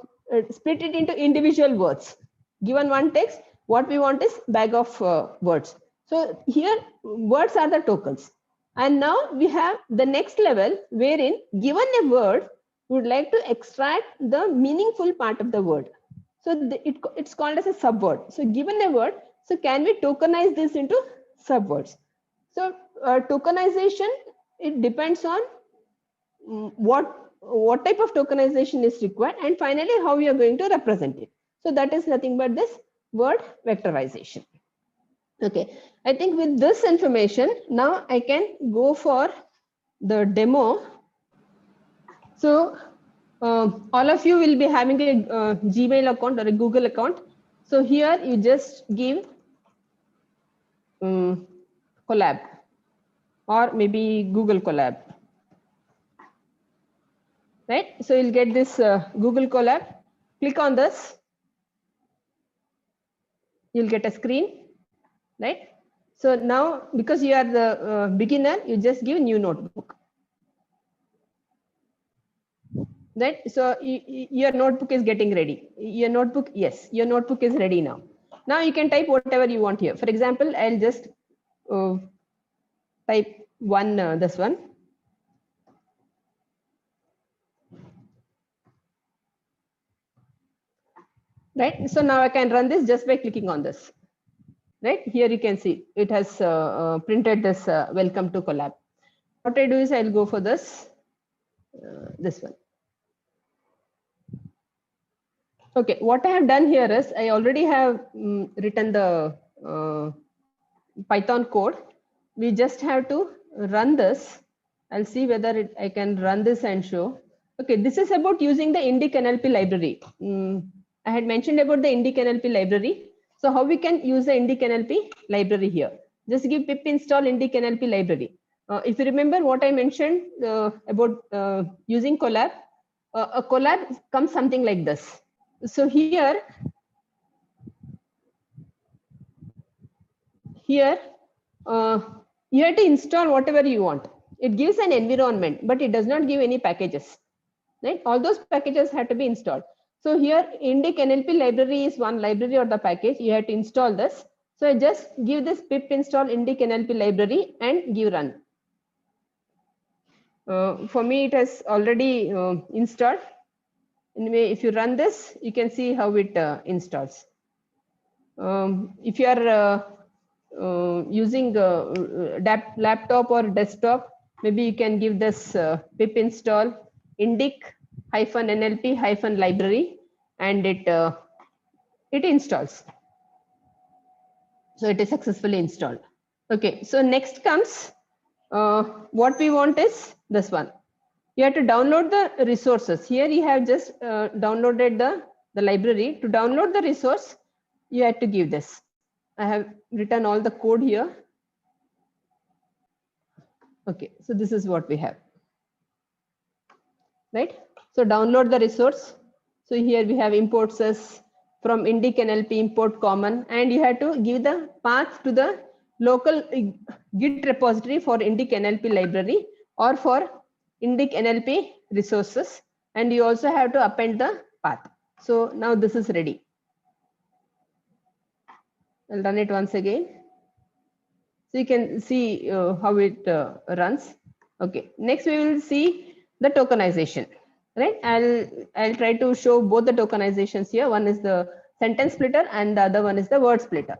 split it into individual words. Given one text, what we want is bag of words. So here words are the tokens. And now we have the next level wherein given a word, we would like to extract the meaningful part of the word. So it's called as a subword. So given a word, so can we tokenize this into subwords? So tokenization, it depends on what type of tokenization is required, and finally how we are going to represent it. So that is nothing but this word vectorization. Okay, I think with this information, now I can go for the demo. So all of you will be having a Gmail account or a Google account. So here you just give Colab or maybe Google Colab. Right, so you'll get this Google Colab. Click on this, you'll get a screen, right? So now, because you are the beginner, you just give new notebook, right? So your notebook is getting ready. Your notebook, yes, your notebook is ready now. Now you can type whatever you want here. For example, I'll just type this one. Right, so now I can run this just by clicking on this. Right, here you can see it has printed this welcome to Colab. What I do is I'll go for this one. Okay, what I have done here is I already have written the Python code. We just have to run this. I'll see whether I can run this and show. Okay, this is about using the Indic NLP library. I had mentioned about the Indic NLP library. So how we can use the Indic NLP library here? Just give pip install Indic NLP library. If you remember what I mentioned about using Colab, a Colab comes something like this. So here you have to install whatever you want. It gives an environment, but it does not give any packages. Right? All those packages have to be installed. So here Indic NLP library is one library or the package. You have to install this. So I just give this pip install Indic NLP library and give run. For me, it has already installed. Anyway, if you run this, you can see how it installs. If you are using laptop or desktop, maybe you can give this pip install indic-nlp-library, and it installs. So it is successfully installed. Okay, so next comes what we want is this one. You have to download the resources. Here you have just downloaded the library. To download the resource, you have to give this. I have written all the code here. Okay, so this is what we have, right? So download the resource. So here we have imports as from indic NLP import common, and you have to give the path to the local Git repository for indic NLP library or for indic NLP resources, and you also have to append the path. So now this is ready. I'll run it once again. So you can see how it runs. Okay, next we will see the tokenization, right? I'll try to show both the tokenizations here. One is the sentence splitter and the other one is the word splitter.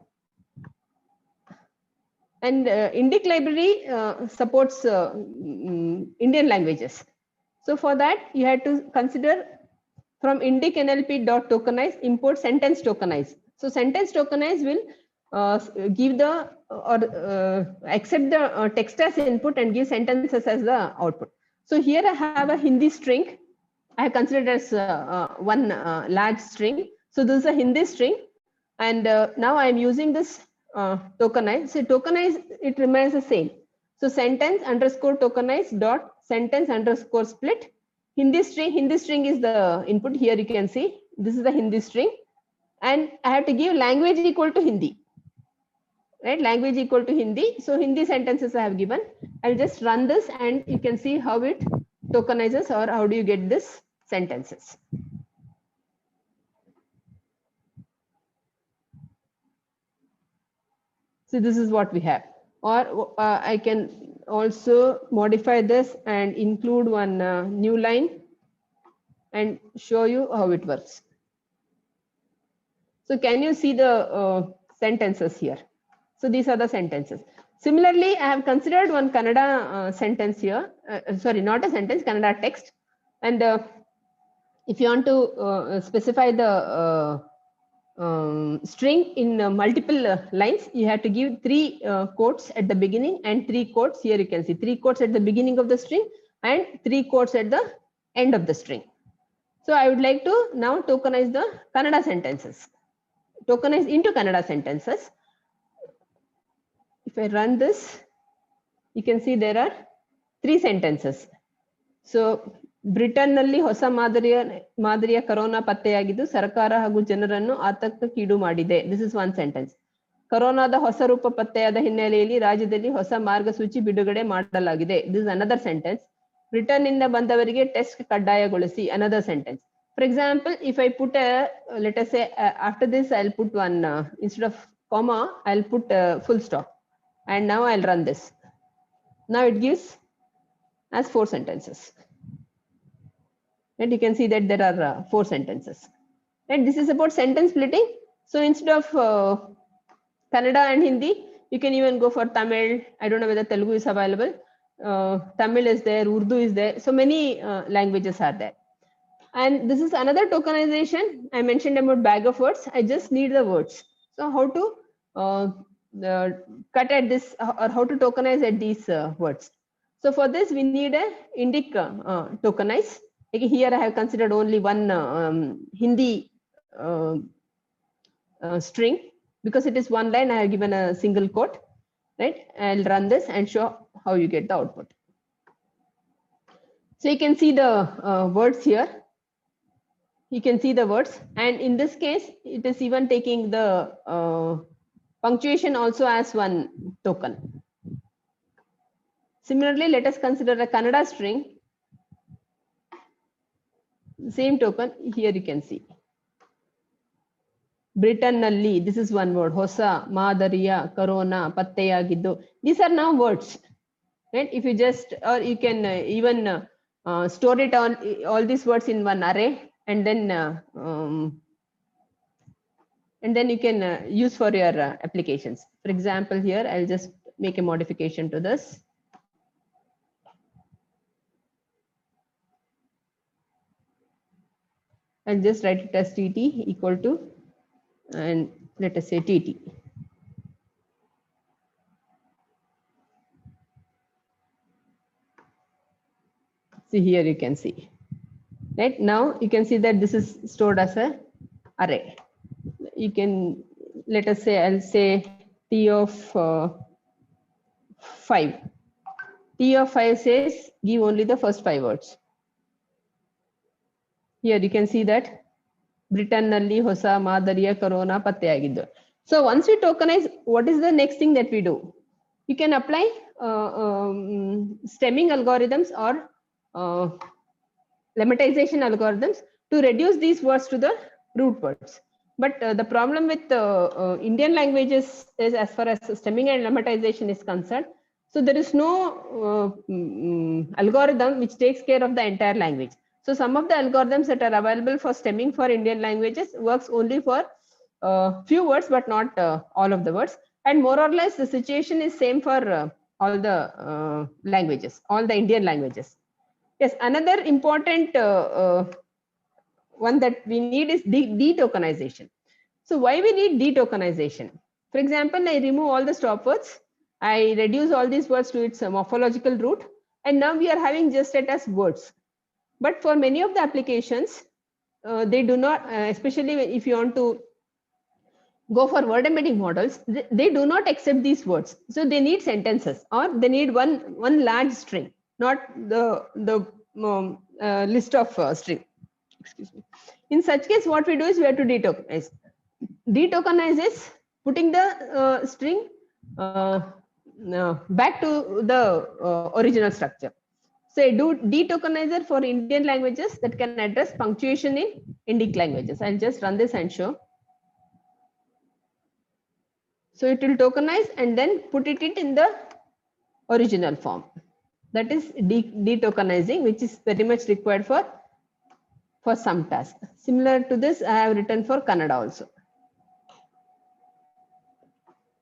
And indic library supports Indian languages. So for that you have to consider from indic NLP.tokenize import sentence tokenize. So sentence tokenize will give the accept the text as input and give sentences as the output. So here I have a Hindi string. I have considered as one large string. So this is a Hindi string, and now I am using this tokenize. So tokenize, it remains the same. So sentence underscore tokenize dot sentence underscore split. Hindi string is the input. Here you can see this is the Hindi string, and I have to give language equal to Hindi, right? Language equal to Hindi. So Hindi sentences I have given. I'll just run this and you can see how it tokenizes, or how do you get this sentences. So this is what we have. Or I can also modify this and include one new line and show you how it works. So can you see the sentences here? So these are the sentences. Similarly, I have considered one Kannada sentence here. Sorry, not a sentence, Kannada text. And if you want to specify the string in multiple lines, you have to give 3 quotes at the beginning and 3 quotes. Here you can see 3 quotes at the beginning of the string and 3 quotes at the end of the string. So I would like to now tokenize the Kannada sentences. Tokenize into Kannada sentences. If I run this, you can see there are 3 sentences. So ಬ್ರಿಟನ್ನಲ್ಲಿ ಹೊಸ ಮಾದರಿಯ corona ಪತ್ತೆಯಾಗಿದ್ದು ಸರ್ಕಾರ ಹಾಗೂ ಜನರನ್ನು ಆತಂಕಕ್ಕೀಡು ಮಾಡಿದೆ. This is one sentence. ಕರೋನಾದ ಹೊಸ ರೂಪ ಪತ್ತೆಯಾದ ಹಿನ್ನೆಲೆಯಲ್ಲಿ ರಾಜ್ಯದಲ್ಲಿ ಹೊಸ ಮಾರ್ಗಸೂಚಿ ಬಿಡುಗಡೆ ಮಾಡಲಾಗಿದೆ. This is another sentence. Britain ನಿಂದ ಬಂದವರಿಗೆ ಟೆಸ್ಟ್ ಕಡ್ಡಾಯಗೊಳಿಸಿ. Another sentence. For example, if I put let us say after this I'll put one instead of comma I'll put full stop, and now I'll run this. Now it gives as 4 sentences. And you can see that there are 4 sentences. And this is about sentence splitting. So instead of Kannada and Hindi, you can even go for Tamil. I don't know whether Telugu is available. Tamil is there, Urdu is there. So many languages are there. And this is another tokenization. I mentioned about bag of words. I just need the words. So how to cut at this, or how to tokenize at these words. So for this, we need a indic tokenize. Here I have considered only one Hindi string, because it is one line. I have given a single quote, right? I'll run this and show how you get the output. So you can see the words here. You can see the words, and in this case, it is even taking the punctuation also as one token. Similarly, let us consider a Kannada string. Same token, here you can see. Britain-nalli, this is one word. Hosa, Madariya, Corona, Patteyagiddu. These are now words. Right? If you just, or you can even store it on all these words in one array, and then and then you can use for your applications. For example, here I'll just make a modification to this. I'll just write it as TT equal to, and let us say TT. See, here you can see, right? Now you can see that this is stored as a array. You can, let us say, I'll say T of 5. T of 5 says give only the first 5 words. Here you can see that ಬ್ರಿಟನ್ನಲ್ಲಿ ಹೊಸ ಮಾದರಿಯ corona ಪತ್ತೆಯಾಗಿದ್ದು. So once we tokenize, what is the next thing that we do? You can apply stemming algorithms or lemmatization algorithms to reduce these words to the root words. But the problem with Indian languages is, as far as stemming and lemmatization is concerned, so there is no algorithm which takes care of the entire language. So some of the algorithms that are available for stemming for Indian languages works only for few words, but not all of the words. And more or less the situation is same for all the languages, all the Indian languages. Yes, another important one that we need is de-tokenization. So why we need de-tokenization? For example, I remove all the stop words. I reduce all these words to its morphological root. And now we are having just it as words. But for many of the applications, they do not, especially if you want to go for word embedding models, they do not accept these words. So they need sentences, or they need one large string, not the list of string. Excuse me. In such case, what we do is we have to de-tokenize. De-tokenize is putting the string back to the original structure. So I do de-tokenizer for Indian languages that can address punctuation in Indic languages. I'll just run this and show. So it will tokenize and then put it in the original form. That is de-tokenizing, which is very much required for some tasks. Similar to this, I have written for Kannada also.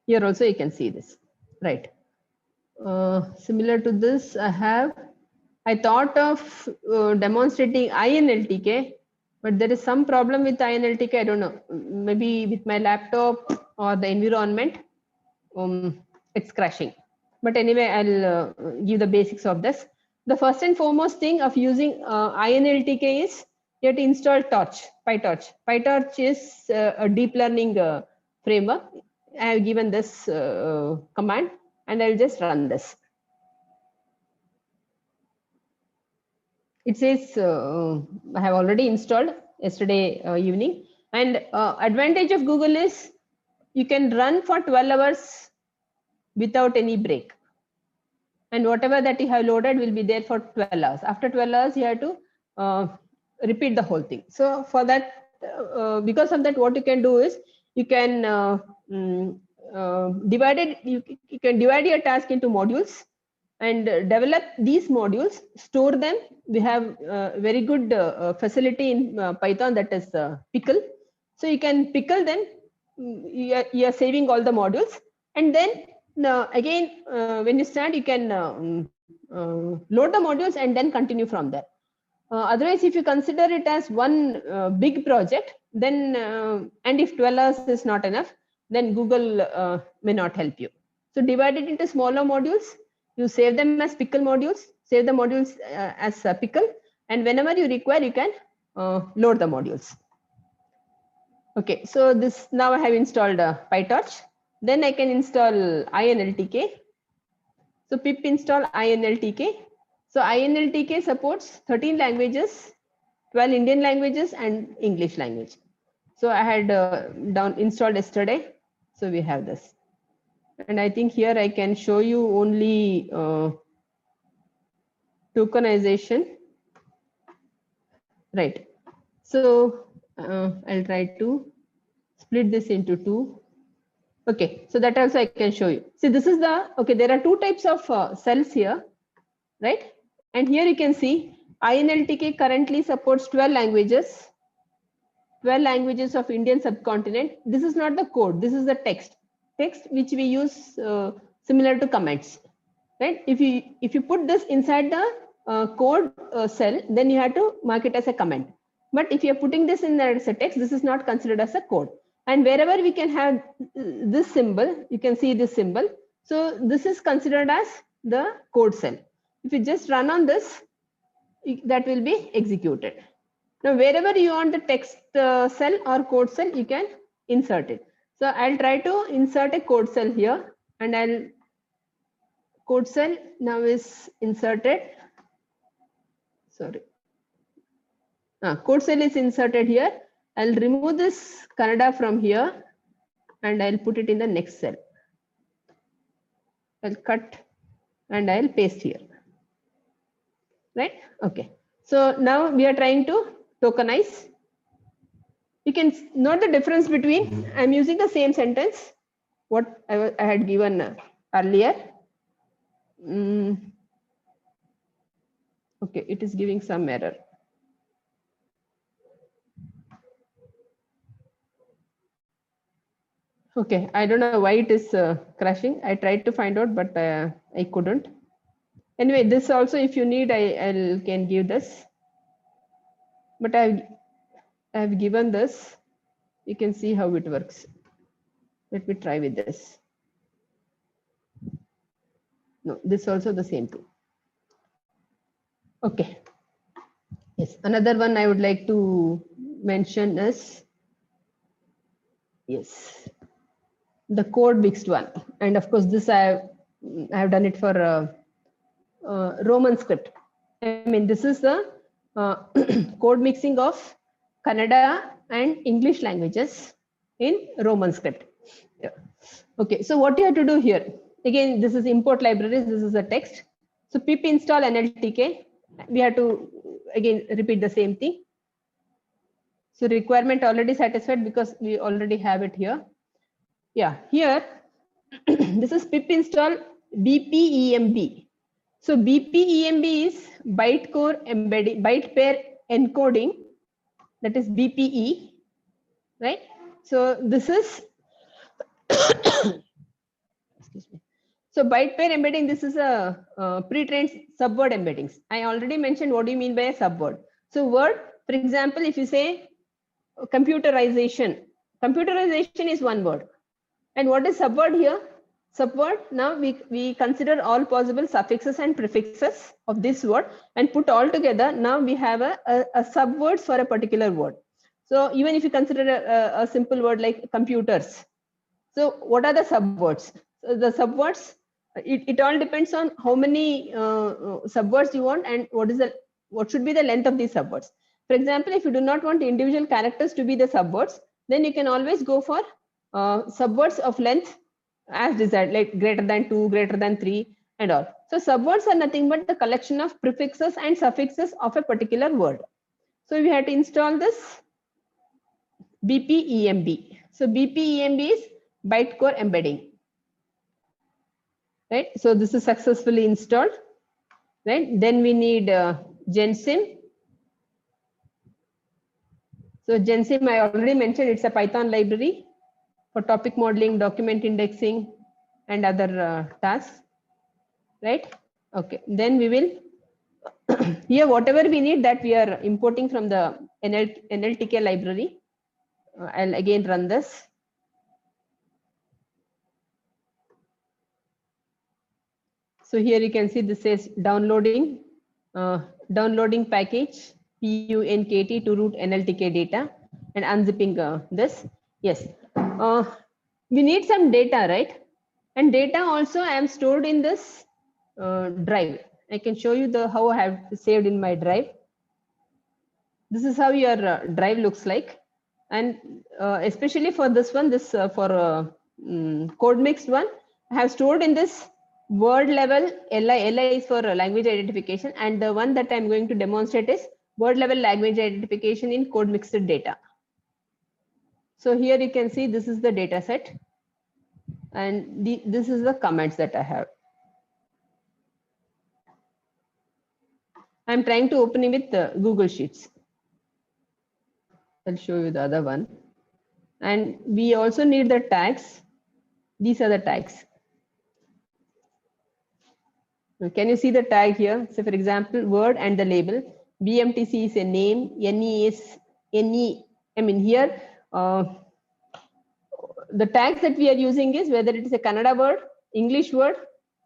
Here also you can see this, right? Similar to this, I thought of demonstrating INLTK, but there is some problem with INLTK. I don't know, maybe with my laptop or the environment, it's crashing. But anyway, I'll give the basics of this. The first and foremost thing of using INLTK is you have to install Torch, PyTorch. PyTorch is a deep learning framework. I have given this command and I'll just run this. It says I have already installed yesterday evening. And advantage of Google is you can run for 12 hours without any break. And whatever that you have loaded will be there for 12 hours. After 12 hours, you have to repeat the whole thing. So for that, because of that, what you can do is you can you can divide your task into modules and develop these modules, store them. We have very good facility in Python, that is pickle. So you can pickle them. You are saving all the modules, and then again when you start, you can load the modules and then continue from there. Otherwise, if you consider it as one big project, then and if 12 hours is not enough, then Google may not help you. So divide it into smaller modules. You save them as pickle modules, save the modules as pickle, and whenever you require, you can load the modules. Okay, so this, now I have installed PyTorch. Then I can install INLTK. So pip install INLTK. So INLTK supports 13 languages, 12 Indian languages and English language. So I had installed yesterday. So we have this. And I think here I can show you only tokenization. Right. So I'll try to split this into two. Okay, so that also I can show you. See, this is the, okay, there are two types of cells here, right? And here you can see INLTK currently supports 12 languages, 12 languages of Indian subcontinent. This is not the code. This is the text which we use similar to comments, right? If you put this inside the code cell, then you have to mark it as a comment. But if you're putting this in there as a text, this is not considered as a code. And wherever we can have this symbol, you can see this symbol. So this is considered as the code cell. If you just run on this, that will be executed. Now, wherever you want the text cell or code cell, you can insert it. So I'll try to insert a code cell here, and code cell now is inserted. Sorry. Code cell is inserted here. I'll remove this Kannada from here and I'll put it in the next cell. I'll cut and I'll paste here. Right? Okay. So now we are trying to tokenize. You can note the difference between, I'm using the same sentence, what I had given earlier. Okay, it is giving some error. Okay, I don't know why it is crashing. I tried to find out, but I couldn't. Anyway, this also, if you need, I can give this. But I've given this. You can see how it works. Let me try with this. No, this is also the same thing. Okay. Yes, another one I would like to mention is, yes, the code mixed one. And of course, this I have done it for Roman script. I mean, this is the code mixing of Kannada and English languages in Roman script. Yeah. Okay, so what you have to do here, again, this is import libraries, this is a text. So pip install NLTK, we have to again repeat the same thing. So requirement already satisfied because we already have it here. Yeah, here, this is pip install BPEMB. So BPEMB is byte core embedding, byte pair encoding, that is BPE, right? So this is, excuse me. So byte pair embedding, this is a pre-trained subword embeddings. I already mentioned what do you mean by a subword. So word, for example, if you say computerization, computerization is one word. And what is subword here? Subword, now we consider all possible suffixes and prefixes of this word and put all together. Now we have a subwords for a particular word. So even if you consider a simple word like computers, so what are the subwords? So the subwords, it all depends on how many subwords you want and what should be the length of these subwords. For example, if you do not want individual characters to be the subwords, then you can always go for subwords of length as desired, like greater than 2, greater than 3 and all. So subwords are nothing but the collection of prefixes and suffixes of a particular word. So we have to install this BPEMB. So BPEMB is byte core embedding. Right? So this is successfully installed. Right? Then we need GenSim. So GenSim, I already mentioned, it's a Python library for topic modeling, document indexing, and other tasks. Right? Okay. Then we will here whatever we need that we are importing from the NLTK library. I'll again run this. So here you can see this says downloading package PUNKT to root NLTK data and unzipping this. Yes, we need some data, right? And data also I am stored in this drive. I can show you how I have saved in my drive. This is how your drive looks like, and especially for this one, this for code mixed one, I have stored in this word level LI. LI is for language identification, and the one that I'm going to demonstrate is word level language identification in code mixed data. So here you can see this is the data set, and this is the comments that I have. I'm trying to open it with Google Sheets. I'll show you the other one. And we also need the tags. These are the tags. Can you see the tag here? So for example, word and the label. BMTC is a name. NE is NE. I mean here, the tags that we are using is whether it is a Kannada word, English word,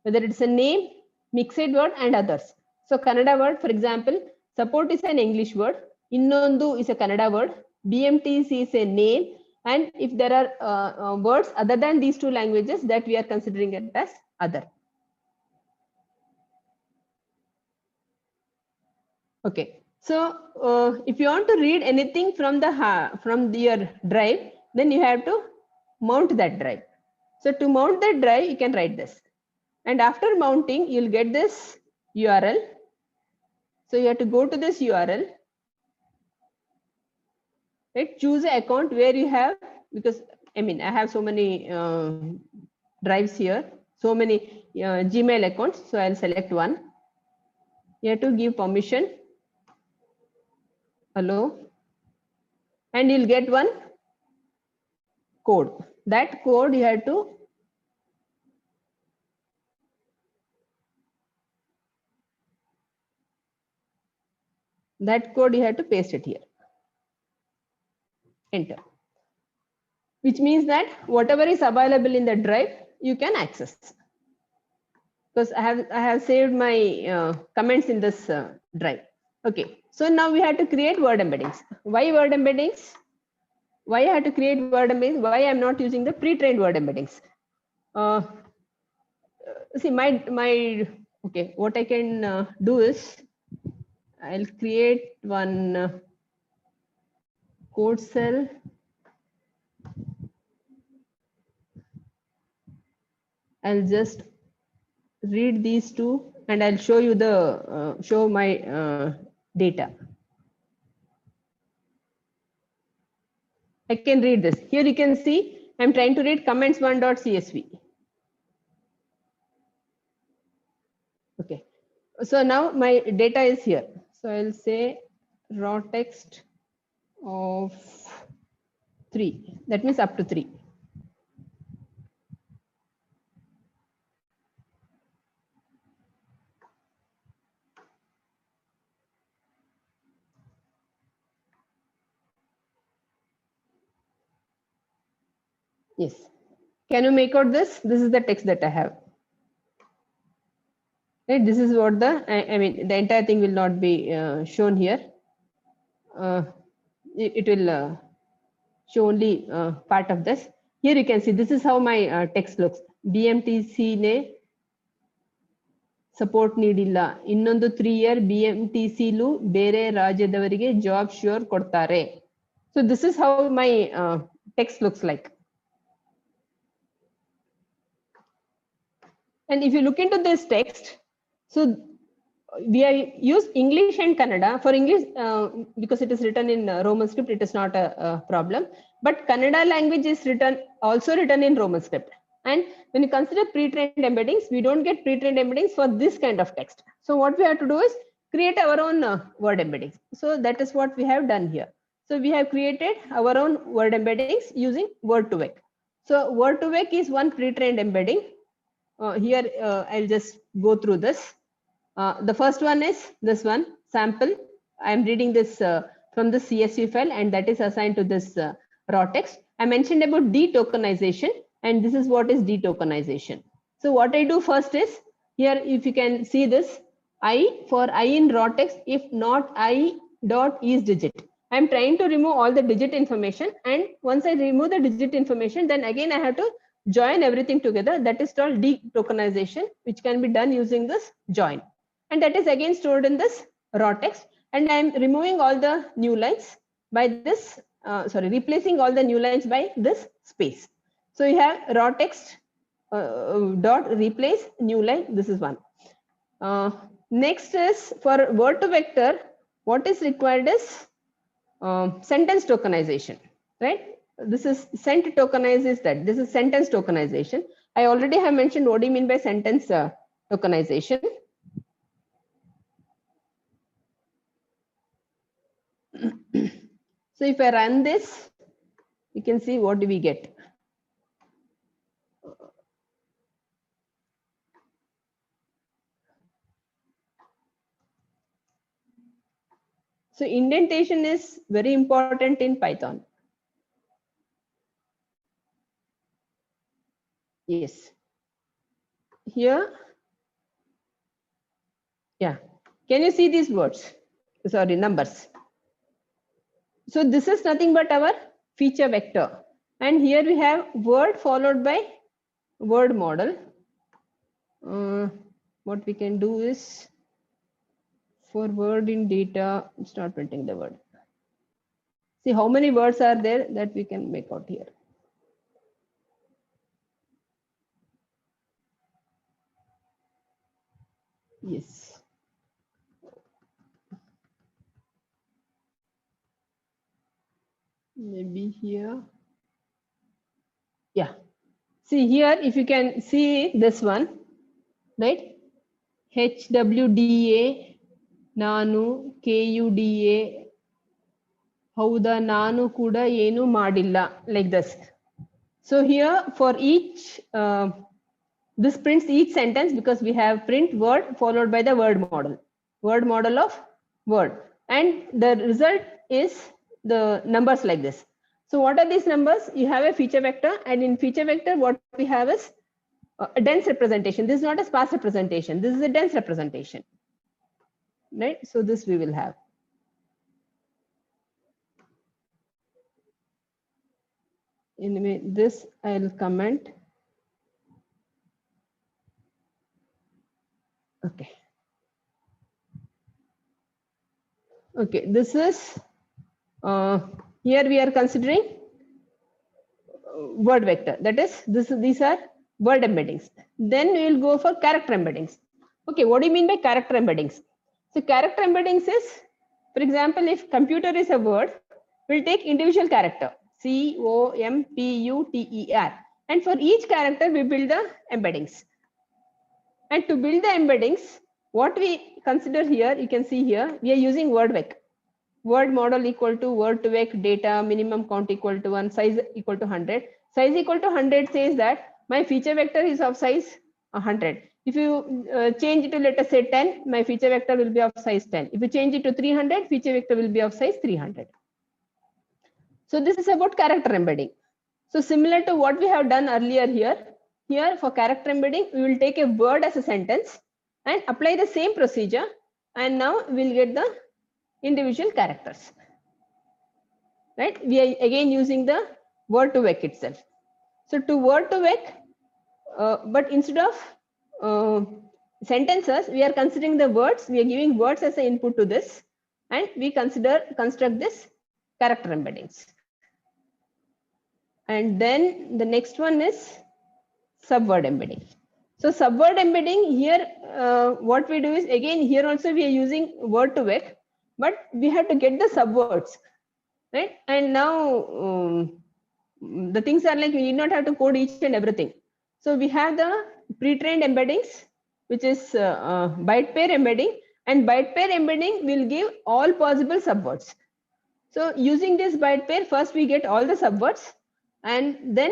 whether it's a name, mixed word, and others. So Kannada word, for example, support is an English word. Innondu is a Kannada word. BMTC is a name. And if there are words other than these two languages, that we are considering it as other. Okay. So if you want to read anything from your drive, then you have to mount that drive. So to mount that drive, you can write this. And after mounting, you'll get this URL. So you have to go to this URL. Right? Choose an account where you have, because I mean, I have so many drives here, so many Gmail accounts. So I'll select one. You have to give permission. Hello. And you'll get one code. That code you have to paste it here. Enter. Which means that whatever is available in the drive, you can access. Because I have saved my comments in this drive. Okay. So now we have to create word embeddings. Why word embeddings? Why I have to create word embeddings? Why I'm not using the pre-trained word embeddings? See okay. What I can do is I'll create one code cell. I'll just read these two and I'll show you the show my data. I can read this. Here you can see I'm trying to read comments1.csv. Okay. So now my data is here. So I'll say raw text of 3. That means up to 3. Yes. Can you make out this? This is the text that I have. Right. This is what I mean, the entire thing will not be shown here. It will show only part of this. Here you can see this is how my text looks. BMTC ne support ನೀಡಿಲ್ಲ ಇನ್ನೊಂದು 3 year BMTC lu ಬೇರೆ ರಾಜ್ಯದವರಿಗೆ job sure ಕೊಡ್ತಾರೆ. So this is how my text looks like. And if you look into this text, so we are use English and Kannada. For English, because it is written in Roman script, it is not a problem. But Kannada language is also written in Roman script. And when you consider pre-trained embeddings, we don't get pre-trained embeddings for this kind of text. So what we have to do is create our own word embeddings. So that is what we have done here. So we have created our own word embeddings using word2vec. So word2vec is one pre-trained embedding. Here I'll just go through this. The first one is this one, sample. I am reading this from the CSV file and that is assigned to this raw text. I mentioned about detokenization and this is what is detokenization. So what I do first is, here if you can see this, for I in raw text, if not I dot is digit. I am trying to remove all the digit information, and once I remove the digit information, then again I have to join everything together. That is called detokenization, which can be done using this join. And that is again stored in this raw text. And I'm removing all the new lines by this, replacing all the new lines by this space. So you have raw text dot replace new line. This is one. Next is for word to vector, what is required is sentence tokenization, right? This is sent tokenize is that. This is sentence tokenization. I already have mentioned what do you mean by sentence tokenization. So if I run this, you can see what do we get. So indentation is very important in Python. Yes. Here, yeah. Can you see these words? Sorry, numbers. So this is nothing but our feature vector. And here we have word followed by word model. What we can do is, for word in data, it's not printing the word. See how many words are there that we can make out here. Yes. Maybe here. Yeah. See here, if you can see this one, right? HWDA, Nanu, KUDA, Hauda, Nanu Kuda, Yenu Madilla, like this. So here for each, this prints each sentence because we have print word followed by the word model of word. And the result is the numbers like this. So what are these numbers? You have a feature vector, and in feature vector, what we have is a dense representation. This is not a sparse representation. This is a dense representation, right? So this we will have. Anyway, this I'll comment. Okay. Okay, this is, here we are considering word vector. That is, these are word embeddings. Then we will go for character embeddings. Okay, what do you mean by character embeddings? So character embeddings is, for example, if computer is a word, we'll take individual character, COMPUTER. And for each character, we build the embeddings. And to build the embeddings, what we consider here, you can see here, we are using word vec. Word model equal to word to vec, data, minimum count equal to 1, size equal to 100. Size equal to 100 says that my feature vector is of size 100. If you change it to, let us say 10, my feature vector will be of size 10. If you change it to 300, feature vector will be of size 300. So this is about character embedding. So similar to what we have done earlier here for character embedding, we will take a word as a sentence and apply the same procedure, and now we'll get the individual characters, right? We are again using the word to vec itself. So to word to vec, but instead of sentences, we are considering the words. We are giving words as an input to this, and we construct this character embeddings. And then the next one is subword embedding. So subword embedding here, what we do is, again here also we are using word to vec, but we have to get the subwords, right? And now the things are like, we need not have to code each and everything. So we have the pre-trained embeddings, which is byte pair embedding, and byte pair embedding will give all possible subwords. So using this byte pair, first we get all the subwords, and then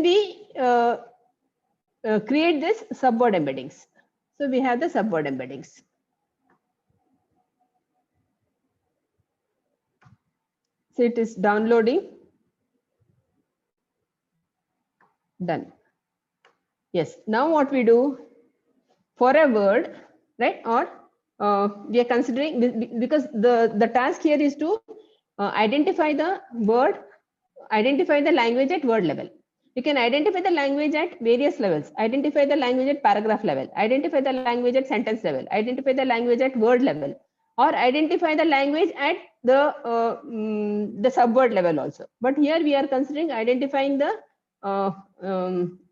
we create this subword embeddings. So we have the subword embeddings. So it is downloading. Done. Yes. Now what we do for a word, right? Or we are considering, because the task here is to identify the word, identify the language at word level. You can identify the language at various levels. Identify the language at paragraph level. Identify the language at sentence level. Identify the language at word level, or identify the language at the subword level also. But here we are considering identifying the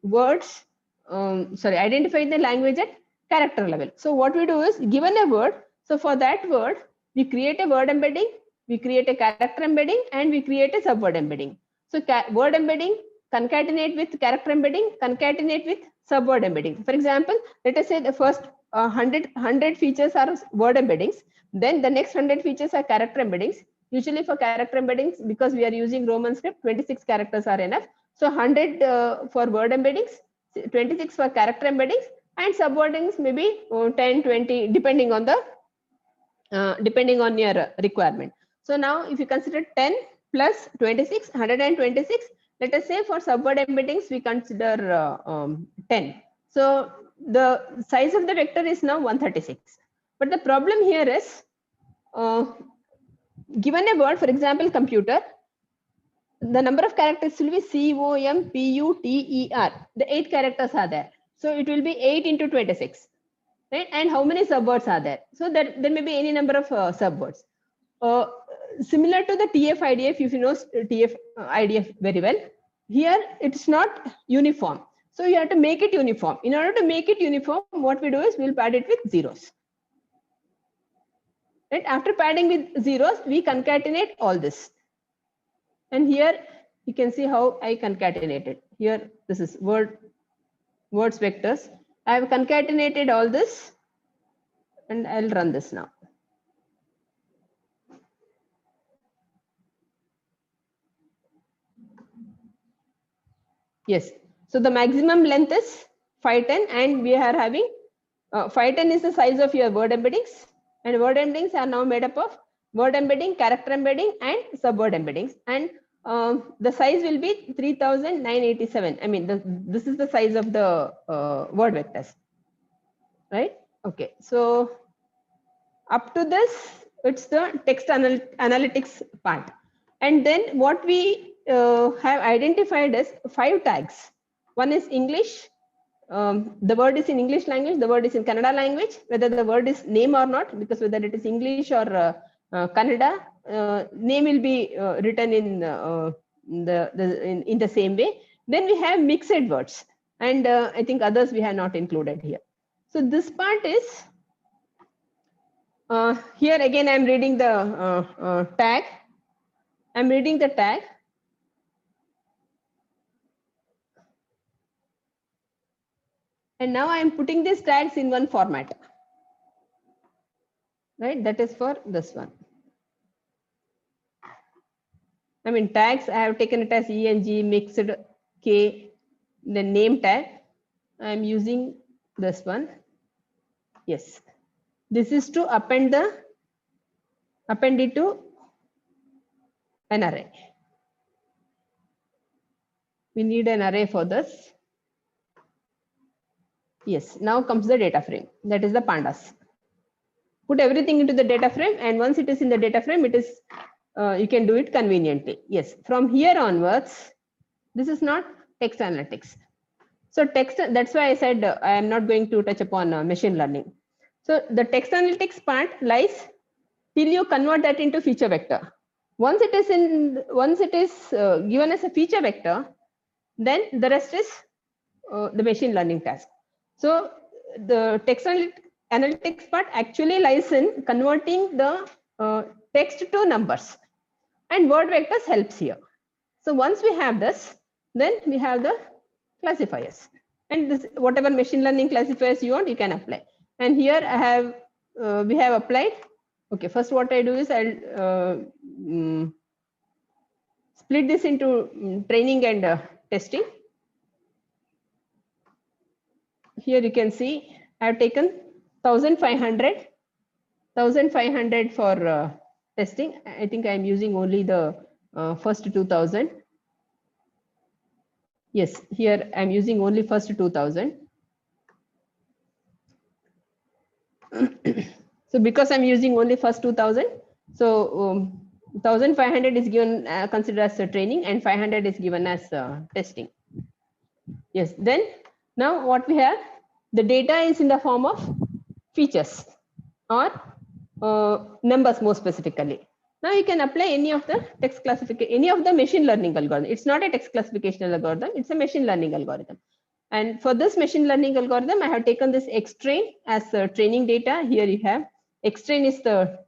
words. Identifying the language at character level. So what we do is, given a word, so for that word, we create a word embedding, we create a character embedding, and we create a subword embedding. So word embedding concatenate with character embedding, concatenate with subword embedding. For example, let us say the first 100 features are word embeddings, then the next 100 features are character embeddings, Usually for character embeddings, because we are using Roman script, 26 characters are enough. So 100 for word embeddings, 26 for character embeddings, and subwordings maybe 10, 20, depending on your requirement. So now if you consider 10 plus 26, 126, let us say for subword embeddings, we consider 10. So the size of the vector is now 136. But the problem here is, given a word, for example, computer, the number of characters will be COMPUTER. The 8 characters are there. So it will be 8 into 26. Right? And how many subwords are there? So there may be any number of subwords. Similar to the TF-IDF, if you know TF-IDF very well, here it's not uniform. So you have to make it uniform. In order to make it uniform, what we do is we'll pad it with zeros. Right? After padding with zeros, we concatenate all this. And here you can see how I concatenated. Here, this is words vectors. I have concatenated all this, and I'll run this now. Yes. So the maximum length is 510, and we are having 510 is the size of your word embeddings, and word embeddings are now made up of word embedding, character embedding, and subword embeddings. And the size will be 3987. I mean, this is the size of the word vectors, right? Okay. So up to this, it's the text analytics part. And then what we have identified is 5 tags. One is English. The word is in English language, the word is in Kannada language, whether the word is name or not, because whether it is English or Kannada, name will be written in the same way. Then we have mixed words, and I think others we have not included here. So this part is, here again I'm reading the tag. I'm reading the tag. And now I'm putting these tags in one format. Right, that is for this one. I mean, tags, I have taken it as ENG, mixed, K, the name tag. I'm using this one. Yes. This is to append it to an array. We need an array for this. Yes, now comes the data frame. That is the pandas. Put everything into the data frame, and once it is in the data frame, it is you can do it conveniently. Yes, from here onwards, this is not text analytics. So text, that's why I said I am not going to touch upon machine learning. So the text analytics part lies till you convert that into feature vector. Once it is given as a feature vector, then the rest is the machine learning task. So the text analytics part actually lies in converting the text to numbers, and word vectors helps here. So once we have this, then we have the classifiers, and this, whatever machine learning classifiers you want, you can apply. And here I have we have applied. Okay, first what I do is I'll split this into training and testing. Here you can see I have taken 1500 for testing. I think I am using only the first 2000. Yes, here I am using only first 2000. So because I'm using only first 2000, so 1500 is given considered as training, and 500 is given as testing. Yes, then now what we have, the data is in the form of features or numbers more specifically. Now you can apply any of the text classification, any of the machine learning algorithm. It's not a text classification algorithm, it's a machine learning algorithm. And for this machine learning algorithm, I have taken this X-train as training data. Here you have X-train is the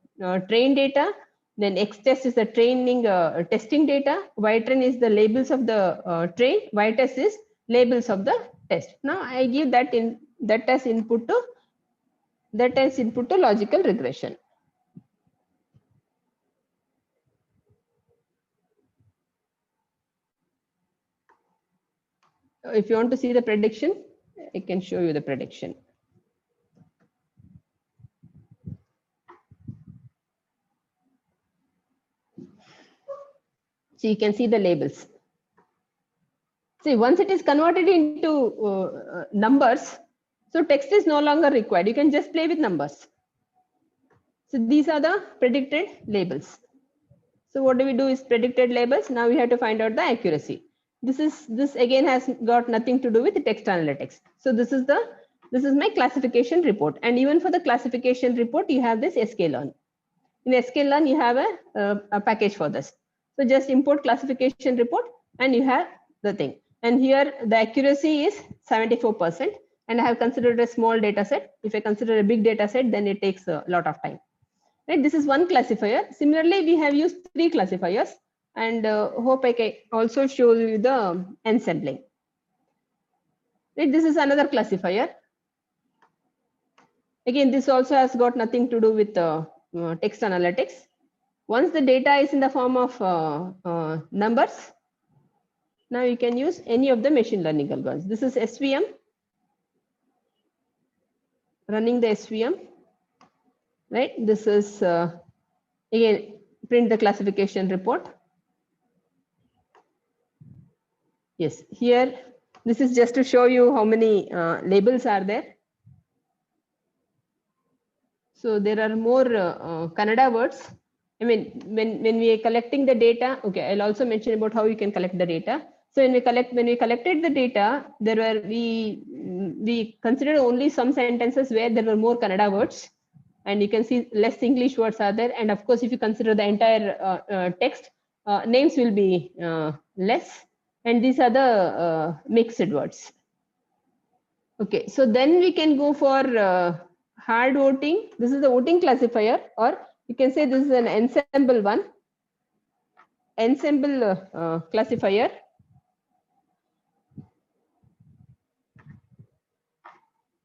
train data. Then X-test is the training testing data. Y-train is the labels of the train. Y-test is labels of the test. Now I give that as input to logical regression. If you want to see the prediction, I can show you the prediction. So you can see the labels. See, once it is converted into numbers, so text is no longer required. You can just play with numbers. So these are the predicted labels. So what do we do is predicted labels. Now we have to find out the accuracy. This again has got nothing to do with the text analytics. So this is my classification report. And even for the classification report, you have this sklearn. In sklearn, you have a package for this. So just import classification report and you have the thing. And here the accuracy is 74%. And I have considered a small data set. If I consider a big data set, then it takes a lot of time. Right, this is one classifier. Similarly, we have used 3 classifiers, and hope I can also show you the ensembling. Right, this is another classifier. Again, this also has got nothing to do with text analytics. Once the data is in the form of numbers, now you can use any of the machine learning algorithms. This is SVM, running the SVM. Right, this is again print the classification report. Yes, here this is just to show you how many labels are there. So there are more Kannada words. I mean, when we are collecting the data, okay, I'll also mention about how you can collect the data. So when we collected the data, there were we considered only some sentences where there were more Kannada words, and you can see less English words are there. And of course, if you consider the entire text, names will be less, and these are the mixed words. Okay, so then we can go for hard voting. This is the voting classifier, or you can say this is an ensemble one. Ensemble classifier.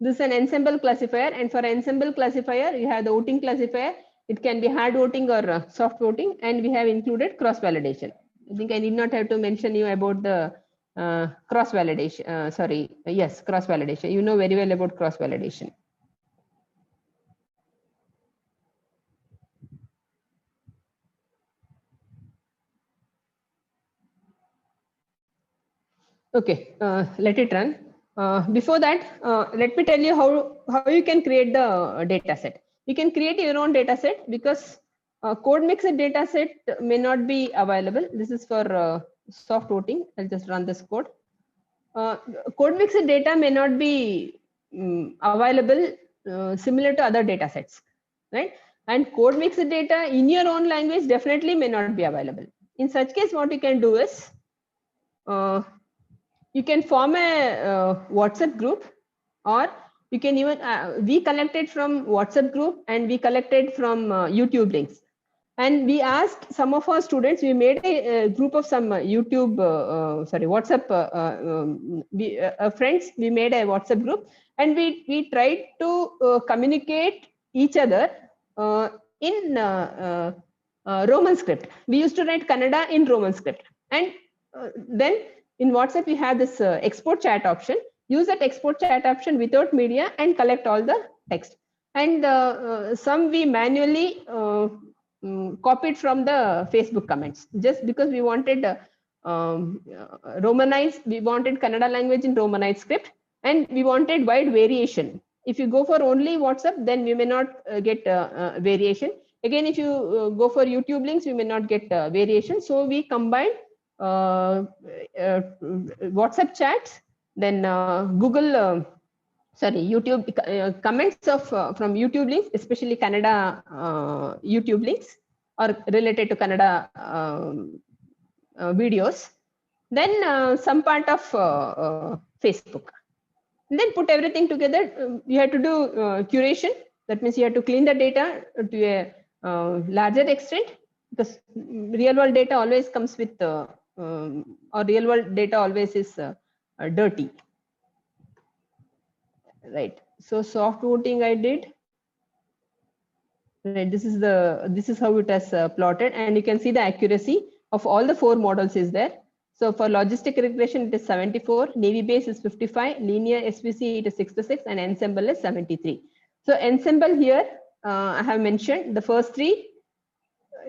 This is an ensemble classifier, and for ensemble classifier, you have the voting classifier. It can be hard voting or soft voting, and we have included cross validation. I think I need not have to mention you about the cross validation. Sorry, yes, cross validation. You know very well about cross validation. Okay, let it run. Before that, let me tell you how you can create the data set. You can create your own data set because code mixed data set may not be available. This is for soft voting. I'll just run this code. Code mixed data may not be available similar to other data sets, right? And code mixed data in your own language definitely may not be available. In such case, what you can do is you can form a WhatsApp group, or you can even we collected from WhatsApp group and we collected from YouTube links. And we asked some of our students, we made a group of some WhatsApp friends, we made a WhatsApp group, and we tried to communicate each other in Roman script. We used to write Kannada in Roman script. And then in WhatsApp, we have this export chat option. Use that export chat option without media and collect all the text. And some we manually copied from the Facebook comments, just because we wanted Romanized, we wanted Kannada language in Romanized script, and we wanted wide variation. If you go for only WhatsApp, then we may not get variation. Again, if you go for YouTube links, we may not get variation. So we combined WhatsApp chats, then Google, YouTube comments of from YouTube links, especially Kannada YouTube links or related to Kannada videos. Then some part of Facebook. And then put everything together. You have to do curation. That means you have to clean the data to a larger extent, because real world data always comes with or real world data always is dirty, right? So soft voting I did, right? This is how it has plotted, and you can see the accuracy of all the 4 models is there. So for logistic regression, it is 74, Navy base is 55, linear SVC it is 66, and ensemble is 73. So ensemble here, I have mentioned the first three.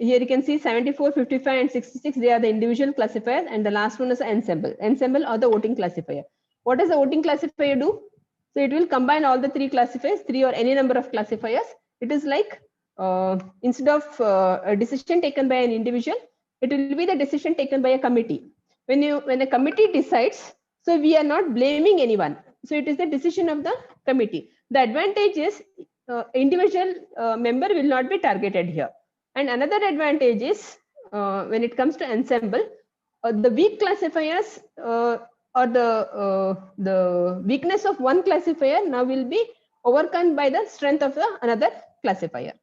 Here you can see 74, 55, and 66. They are the individual classifiers, and the last one is ensemble. Ensemble or the voting classifier. What does the voting classifier do? So it will combine all the three classifiers, three or any number of classifiers. It is like instead of a decision taken by an individual, it will be the decision taken by a committee. When a committee decides, so we are not blaming anyone. So it is the decision of the committee. The advantage is individual member will not be targeted here. And another advantage is when it comes to ensemble, the weak classifiers or the weakness of one classifier now will be overcome by the strength of the another classifier.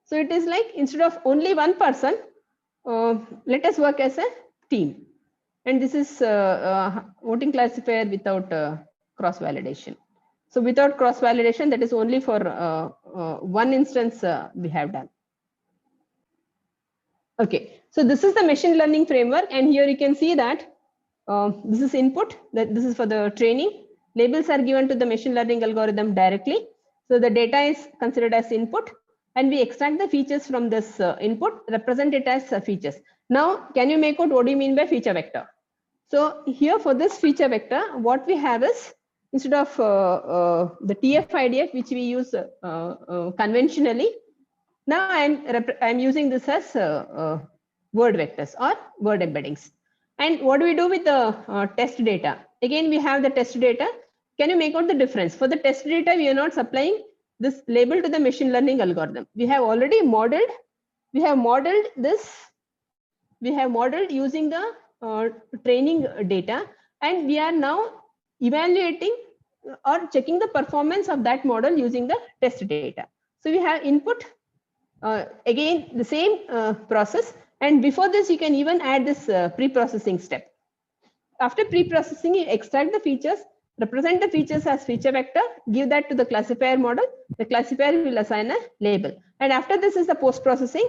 So it is like instead of only one person, let us work as a team. And this is voting classifier without cross validation. So without cross validation, that is only for one instance we have done. Okay, so this is the machine learning framework, and here you can see that this is input, that this is for the training. Labels are given to the machine learning algorithm directly. So the data is considered as input, and we extract the features from this input, represent it as features. Now, can you make out what do you mean by feature vector? So here for this feature vector, what we have is, instead of the TF-IDF, which we use conventionally, now I'm using this as word vectors or word embeddings. And what do we do with the test data? Again, we have the test data. Can you make out the difference? For the test data, we are not supplying this label to the machine learning algorithm. We have already modeled. We have modeled this. We have modeled using the training data, and we are now evaluating or checking the performance of that model using the test data. So we have input. Again, the same process. And before this, you can even add this pre-processing step. After pre-processing, you extract the features, represent the features as feature vector, give that to the classifier model. The classifier will assign a label. And after this is the post-processing.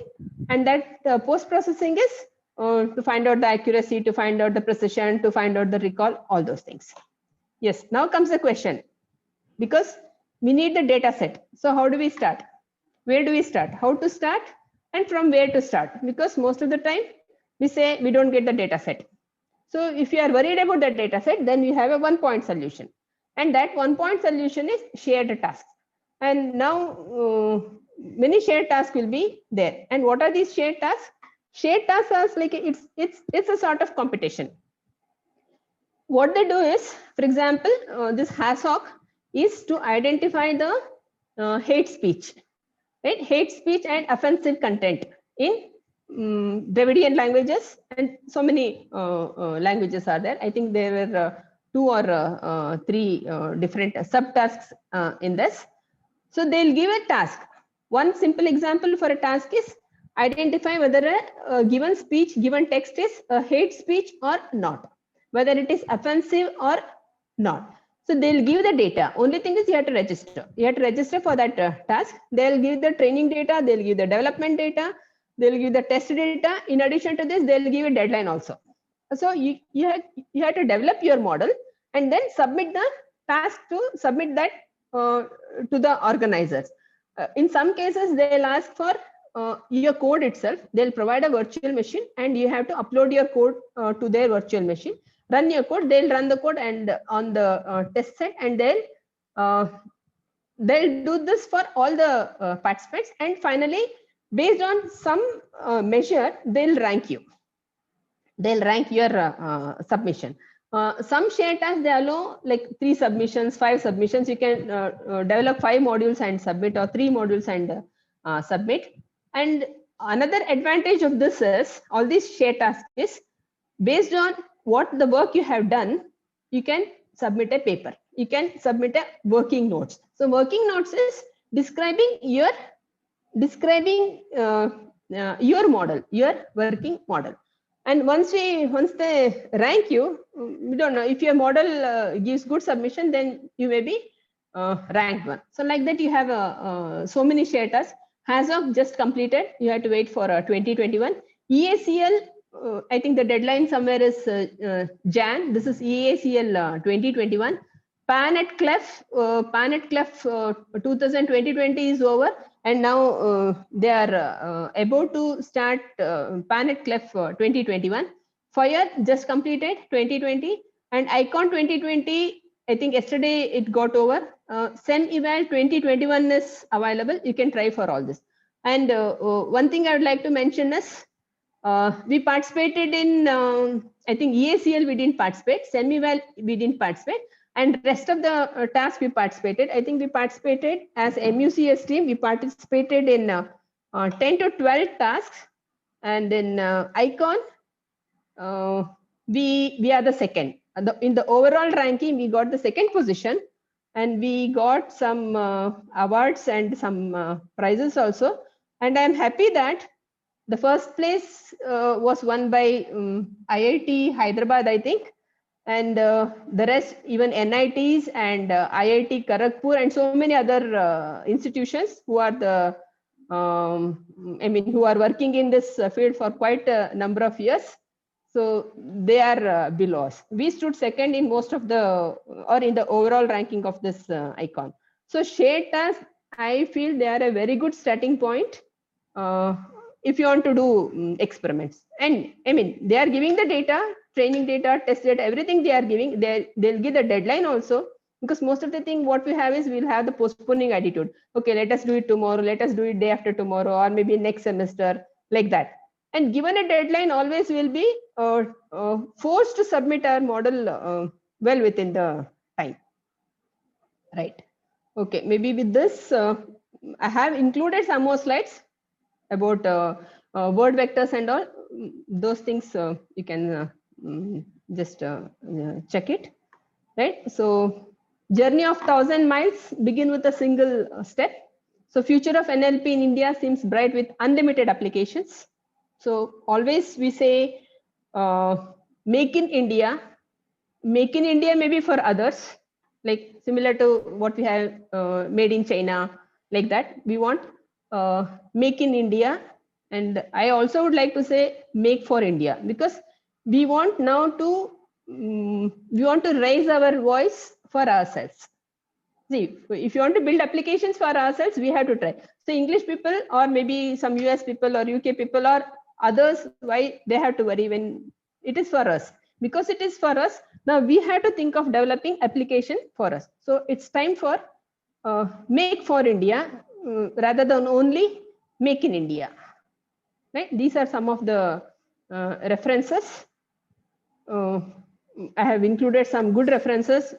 And that post-processing is to find out the accuracy, to find out the precision, to find out the recall, all those things. Yes, now comes the question. Because we need the data set. So how do we start? Where do we start? How to start? And from where to start? Because most of the time we say we don't get the data set. So if you are worried about the data set, then you have a one-point solution. And that one-point solution is shared tasks. And now many shared tasks will be there. And what are these shared tasks? Shared tasks are like it's a sort of competition. What they do is, for example, this HASOC is to identify the hate speech. Right? Hate speech and offensive content in Dravidian languages, and so many languages are there. I think there were 2 or 3 different subtasks in this. So they'll give a task. One simple example for a task is identify whether a given speech, given text is a hate speech or not, whether it is offensive or not. So they'll give the data. Only thing is you have to register. You have to register for that task. They'll give the training data. They'll give the development data. They'll give the test data. In addition to this, they'll give a deadline also. So you have to develop your model and then submit the task to submit that to the organizers. In some cases, they'll ask for your code itself. They'll provide a virtual machine and you have to upload your code to their virtual machine. Run your code, they'll run the code and on the test set, and they'll do this for all the participants, and finally based on some measure they'll rank you. They'll rank your submission. Some shared tasks, they allow like 3 submissions, 5 submissions. You can develop 5 modules and submit, or 3 modules and submit. And another advantage of this is all these shared tasks is based on what the work you have done, you can submit a paper. You can submit a working notes. So working notes is describing your model, your working model. And once they rank you, we don't know if your model gives good submission, then you may be ranked 1. So like that, you have so many shared tasks. HASOC just completed. You have to wait for 2021. EACL I think the deadline somewhere is Jan. This is EACL 2021. PAN at CLEF, 2020 is over, and now they are about to start PAN at CLEF 2021. FIRE just completed 2020, and ICON 2020. I think yesterday it got over. SEM Eval 2021 is available. You can try for all this. And one thing I would like to mention is we participated in, I think EACL we didn't participate, semi-well we didn't participate, and rest of the tasks we participated. I think we participated as MUCS team, we participated in 10 to 12 tasks, and in ICON, we are the second. In the overall ranking, we got the second position, and we got some awards and some prizes also. And I'm happy that the first place was won by IIT Hyderabad, I think, and the rest, even NITs and IIT Kharagpur and so many other institutions who are the, who are working in this field for quite a number of years. So they are below us. We stood second in most of the, or in the overall ranking of this ICON. So shared tasks, I feel they are a very good starting point if you want to do experiments. And they are giving the data, training data, test data, everything they are giving. They'll give the deadline also, because most of the thing what we have is we'll have the postponing attitude. Okay, let us do it tomorrow, let us do it day after tomorrow, or maybe next semester, like that. And given a deadline, always will be forced to submit our model well within the time. Right. Okay, maybe with this, I have included some more slides about word vectors and all. Those things you can just check it. Right. So journey of 1,000 miles begin with a single step. So future of NLP in India seems bright with unlimited applications. So always we say make in India maybe for others, like similar to what we have made in China, like that. We want make in India. And I also would like to say make for India, because we want now to raise our voice for ourselves. See, if you want to build applications for ourselves, we have to try. So English people, or maybe some US people or UK people or others, why they have to worry when it is for us? Because it is for us. Now we have to think of developing application for us. So it's time for make for India rather than only make in India. Right? These are some of the references. I have included some good references.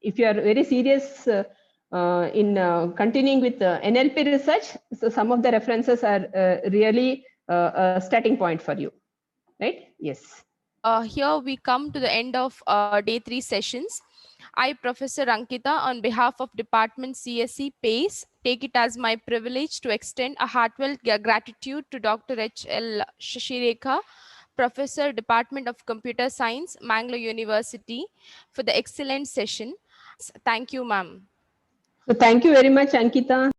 If you are very serious in continuing with NLP research, so some of the references are really a starting point for you, right? Yes. Here we come to the end of day 3 sessions. I, Professor Ankita, on behalf of Department CSE PACE, take it as my privilege to extend a heartfelt gratitude to Dr. H.L. Shashirekha, Professor, Department of Computer Science, Mangalore University, for the excellent session. Thank you, ma'am. So thank you very much, Ankita.